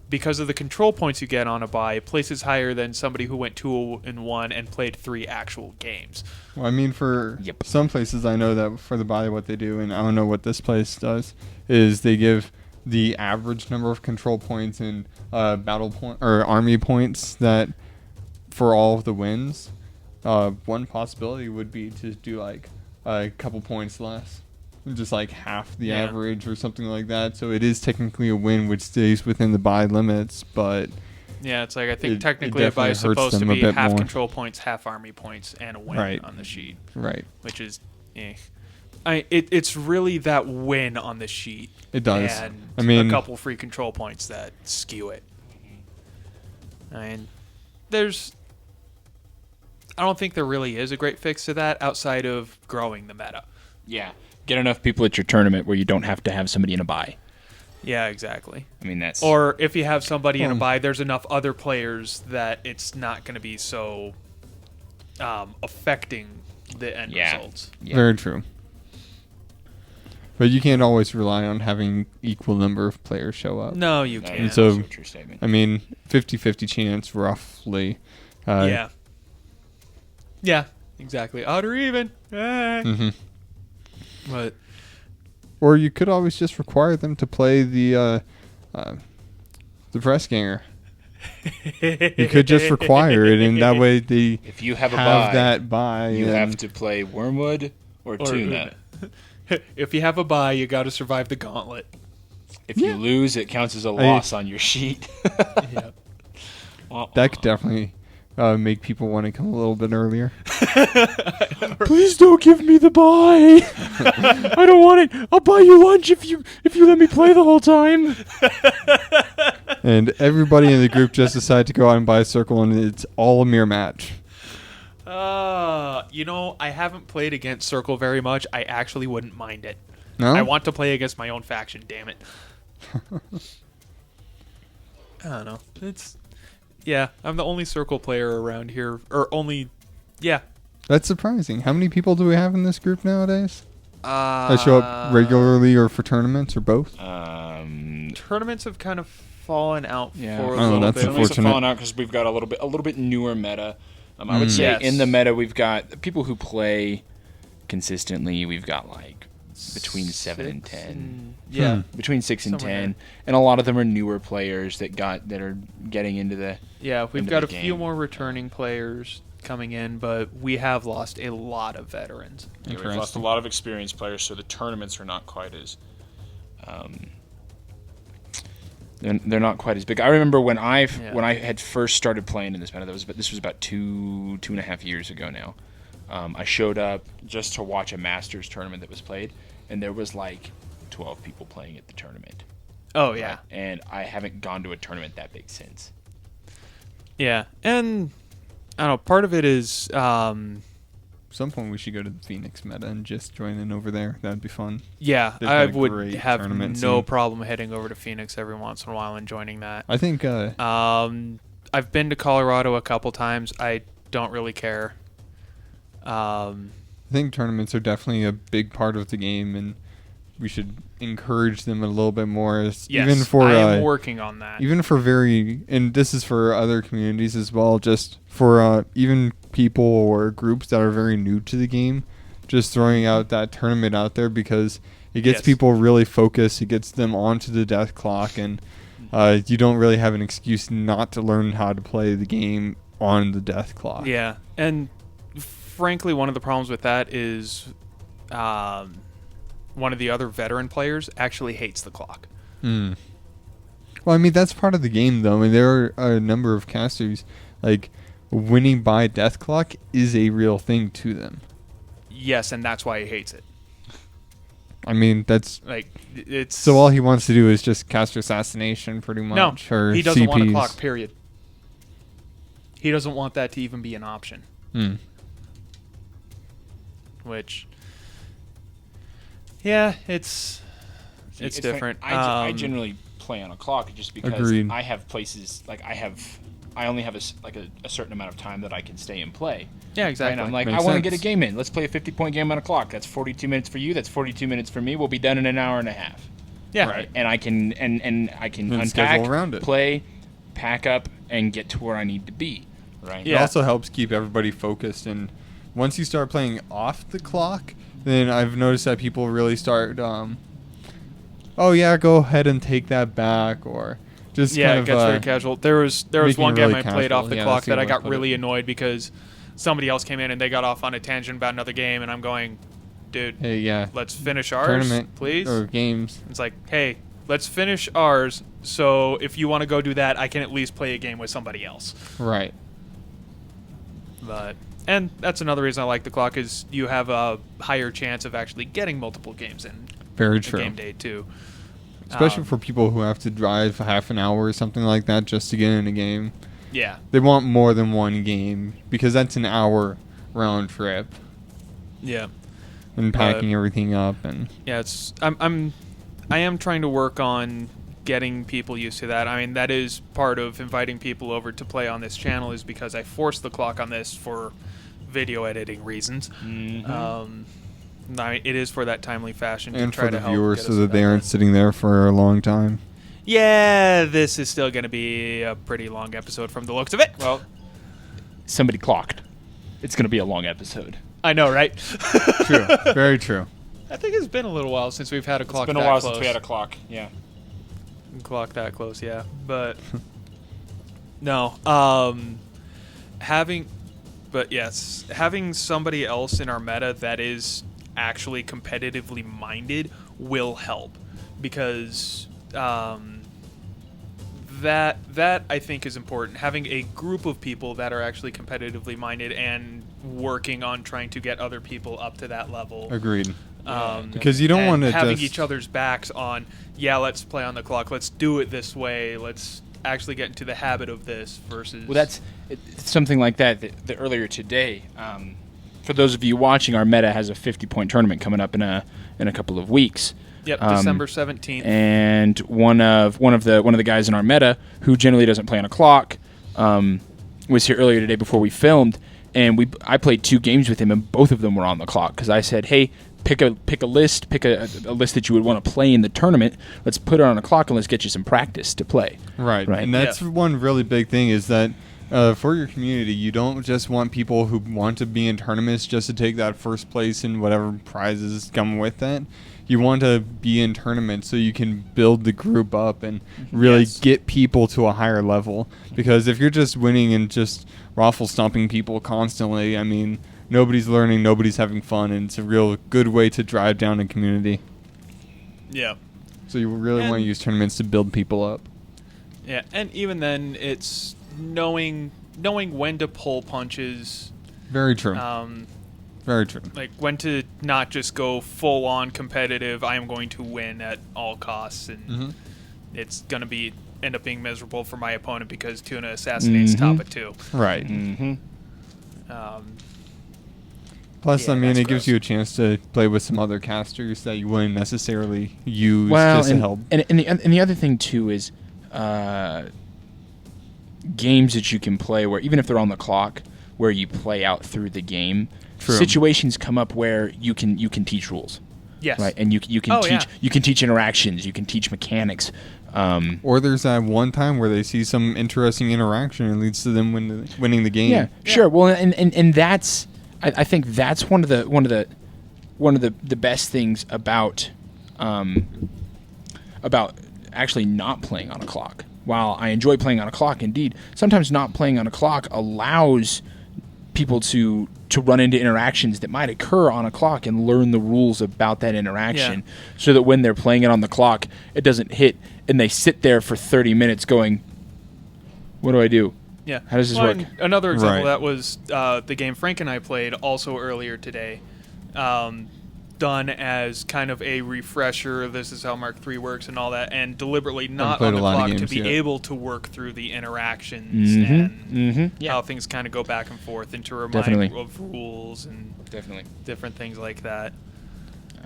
because of the control points you get on a bye, places higher than somebody who went 2-1 and played 3 actual games. Well, I mean, for some places, I know that for the bye, what they do, and I don't know what this place does, is they give the average number of control points and battle point or army points that for all of the wins. One possibility would be to do like a couple points less, just like half the average or something like that. So it is technically a win, which stays within the bye limits, but Yeah, it's like I think It technically a bye is definitely hurts supposed to them a be bit half more. control points, half army points, and a win Right. on the sheet, right, which is, it's really that win on the sheet. it does. And I mean, a couple free control points that skew it. And I don't think there really is a great fix to that outside of growing the meta. Yeah. Get enough people at your tournament where you don't have to have somebody in a bye. Yeah, exactly. I mean, that's... Or if you have somebody in a bye, there's enough other players that it's not going to be so affecting the end results. Yeah. very true. But you can't always rely on having equal number of players show up. No, you No, can't. And so, that's a true statement. I mean, 50-50 chance, roughly. Yeah. Yeah, exactly. Odd or even. Mhm. But Or you could always just require them to play the press ganger. You could just require it, and that way they If you have a have bye, that bye. you and- have to play Wormwood or Tuna. if you have a bye, you got to survive the gauntlet. If you lose, it counts as a loss on your sheet. Yeah. That could definitely make people want to come a little bit earlier. Please don't give me the buy. I don't want it. I'll buy you lunch if you let me play the whole time. And everybody in the group just decided to go out and buy a circle, and it's all a mere match. I haven't played against Circle very much. I actually wouldn't mind it. No, I want to play against my own faction, damn it. I don't know. I'm the only Circle player around here. That's surprising. How many people do we have in this group nowadays? That show up regularly or for tournaments or both? Tournaments have kind of fallen out Yeah. for a Oh, little that's bit. Tournaments have unfortunate. fallen out because we've got a little bit newer meta. I would say Yes. in the meta we've got people who play consistently. We've got like between 7 and 10. Yeah. Between 6 and Somewhere 10, and a lot of them are newer players that are getting into the. Yeah, we've into got the a few game. more returning players coming in, but we have lost a lot of veterans. Yeah, we've lost a lot of experienced players, so the tournaments are not quite as. They're not quite as big. I remember when I had first started playing in this meta. This was about 2.5 years ago now. I showed up just to watch a Masters tournament that was played, and there was like 12 people playing at the tournament. Oh, yeah. And I haven't gone to a tournament that big since. Yeah, and I don't know, part of it is At some point we should go to the Phoenix meta and just join in over there. That'd be fun. yeah, They've I got a would great have tournament no scene. problem heading over to Phoenix every once in a while and joining that. I think I've been to Colorado a couple times. I don't really care. I think tournaments are definitely a big part of the game, and we should encourage them a little bit more. Yes, Even for I am working on that. even for and this is for other communities as well, just for even people or groups that are very new to the game, just throwing out that tournament out there, because it gets Yes. people really focused, it gets them onto the death clock, and you don't really have an excuse not to learn how to play the game on the death clock. Yeah, and frankly, one of the problems with that is one of the other veteran players actually hates the clock. Well, I mean, that's part of the game, though. I mean, there are a number of casters, like, winning by death clock is a real thing to them. Yes, and that's why he hates it. I mean, that's... Like, it's... So all he wants to do is just cast assassination, pretty much, No, or he doesn't want a CPs. clock, period. He doesn't want that to even be an option. Which... Yeah, it's different. I generally play on a clock just because Agreed. I have places like I only have a certain amount of time that I can stay and play. Yeah, exactly. And I'm like, Makes I want to sense. get a game in. Let's play a 50-point game on a clock. That's 42 minutes for you. That's 42 minutes for me. We'll be done in an hour and a half. Yeah. Right. And I can I can And unpack, schedule around it. play, pack up, and get to where I need to be. Right. It Yeah. also helps keep everybody focused, and once you start playing off the clock, then I've noticed that people really start, oh yeah, go ahead and take that back, or just Yeah, kind it of, gets very casual. There was making one it game really I played casual. off the Yeah, clock that's a that good I way to got put really it. annoyed because somebody else came in and they got off on a tangent about another game, and I'm going, dude, hey, yeah, let's finish ours, tournament please. or games. It's like, hey, let's finish ours, so if you want to go do that, I can at least play a game with somebody else. Right. And that's another reason I like the clock is you have a higher chance of actually getting multiple games in Very a true. game day too. Especially for people who have to drive half an hour or something like that just to get in a game. Yeah. They want more than one game because that's an hour round trip Yeah. and packing everything up and Yeah, I am trying to work on getting people used to that. I mean, that is part of inviting people over to play on this channel is because I forced the clock on this for video editing reasons. It is for that timely fashion and to try for the to help viewers get so us that they back aren't in. sitting there for a long time. Yeah, this is still going to be a pretty long episode from the looks of it. Well, somebody clocked. It's going to be a long episode. I know, right? True. Very true. I think it's been a little while since we've had a clock It's been that a while close. since we had a clock. Yeah. Clock that close, yeah. But no, having somebody else in our meta that is actually competitively minded will help because that I think is important. Having a group of people that are actually competitively minded and working on trying to get other people up to that level. Agreed. Because you don't and want to having just each other's backs on, yeah, let's play on the clock. Let's do it this way. Let's actually get into the habit of this versus. Well, it's something like that earlier today. For those of you watching, our meta has a 50-point tournament coming up in a couple of weeks. Yep, December 17th. And one of the guys in our meta who generally doesn't play on a clock was here earlier today before we filmed, and I played 2 games with him, and both of them were on the clock because I said, hey, pick a list, pick a list that you would want to play in the tournament. Let's put it on a clock and let's get you some practice to play. Right. And that's one really big thing is that for your community, you don't just want people who want to be in tournaments just to take that first place and whatever prizes come with that. You want to be in tournaments so you can build the group up and really get people to a higher level. Because if you're just winning and just raffle stomping people constantly, I mean, nobody's learning, nobody's having fun, and it's a real good way to drive down a community. Yeah. So you really want to use tournaments to build people up. Yeah, and even then, it's knowing when to pull punches. Very true. Very true. Like when to not just go full on competitive. I am going to win at all costs, and it's gonna end up being miserable for my opponent because Tuna assassinates top at 2. Right. Plus, Yeah, I mean, that's it gives gross. you a chance to play with some other casters that you wouldn't necessarily use Well, just to help. and the other thing too is games that you can play where even if they're on the clock, where you play out through the game. True. Situations come up where you can teach rules, Yes. right? And you can teach interactions, you can teach mechanics. Or there's that one time where they see some interesting interaction and leads to them winning the game. Yeah, sure. Well, and that's I think that's one of the best things about actually not playing on a clock. While I enjoy playing on a clock, indeed, sometimes not playing on a clock allows people to to run into interactions that might occur on a clock and learn the rules about that interaction so that when they're playing it on the clock, it doesn't hit and they sit there for 30 minutes going, what do I do? Yeah. How does this work? Another example of that was the game Frank and I played also earlier today. Done as kind of a refresher. This is how Mark III works and all that, and deliberately not on the clock to be able to work through the interactions and how things kind of go back and forth, and to remind of rules and different things like that.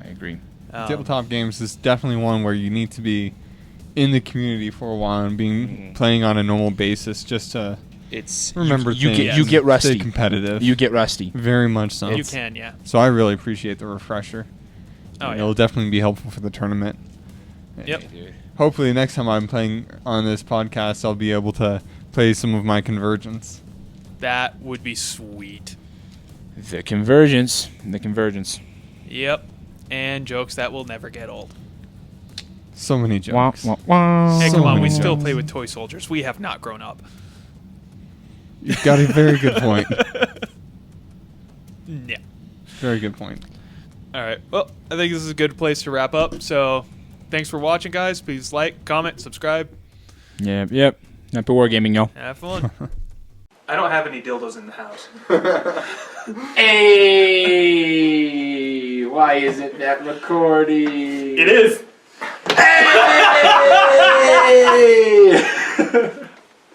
I agree. Tabletop games is definitely one where you need to be in the community for a while and playing on a normal basis just to remember things. You get rusty. Stay competitive. You get rusty. Very much so. You can, yeah. So I really appreciate the refresher. Oh, yeah. It'll definitely be helpful for the tournament. Yep. Hopefully next time I'm playing on this podcast, I'll be able to play some of my Convergence. That would be sweet. The Convergence. Yep. And jokes that will never get old. So many jokes. Wah, wah, wah. Hey, So come on. We many still jokes. play with toy soldiers. We have not grown up. You've got a very good point. Yeah. Very good point. All right. Well, I think this is a good place to wrap up. So thanks for watching, guys. Please like, comment, subscribe. Yep. Happy wargaming, y'all. Have fun. I don't have any dildos in the house. Hey, why isn't that recording? It is. Hey!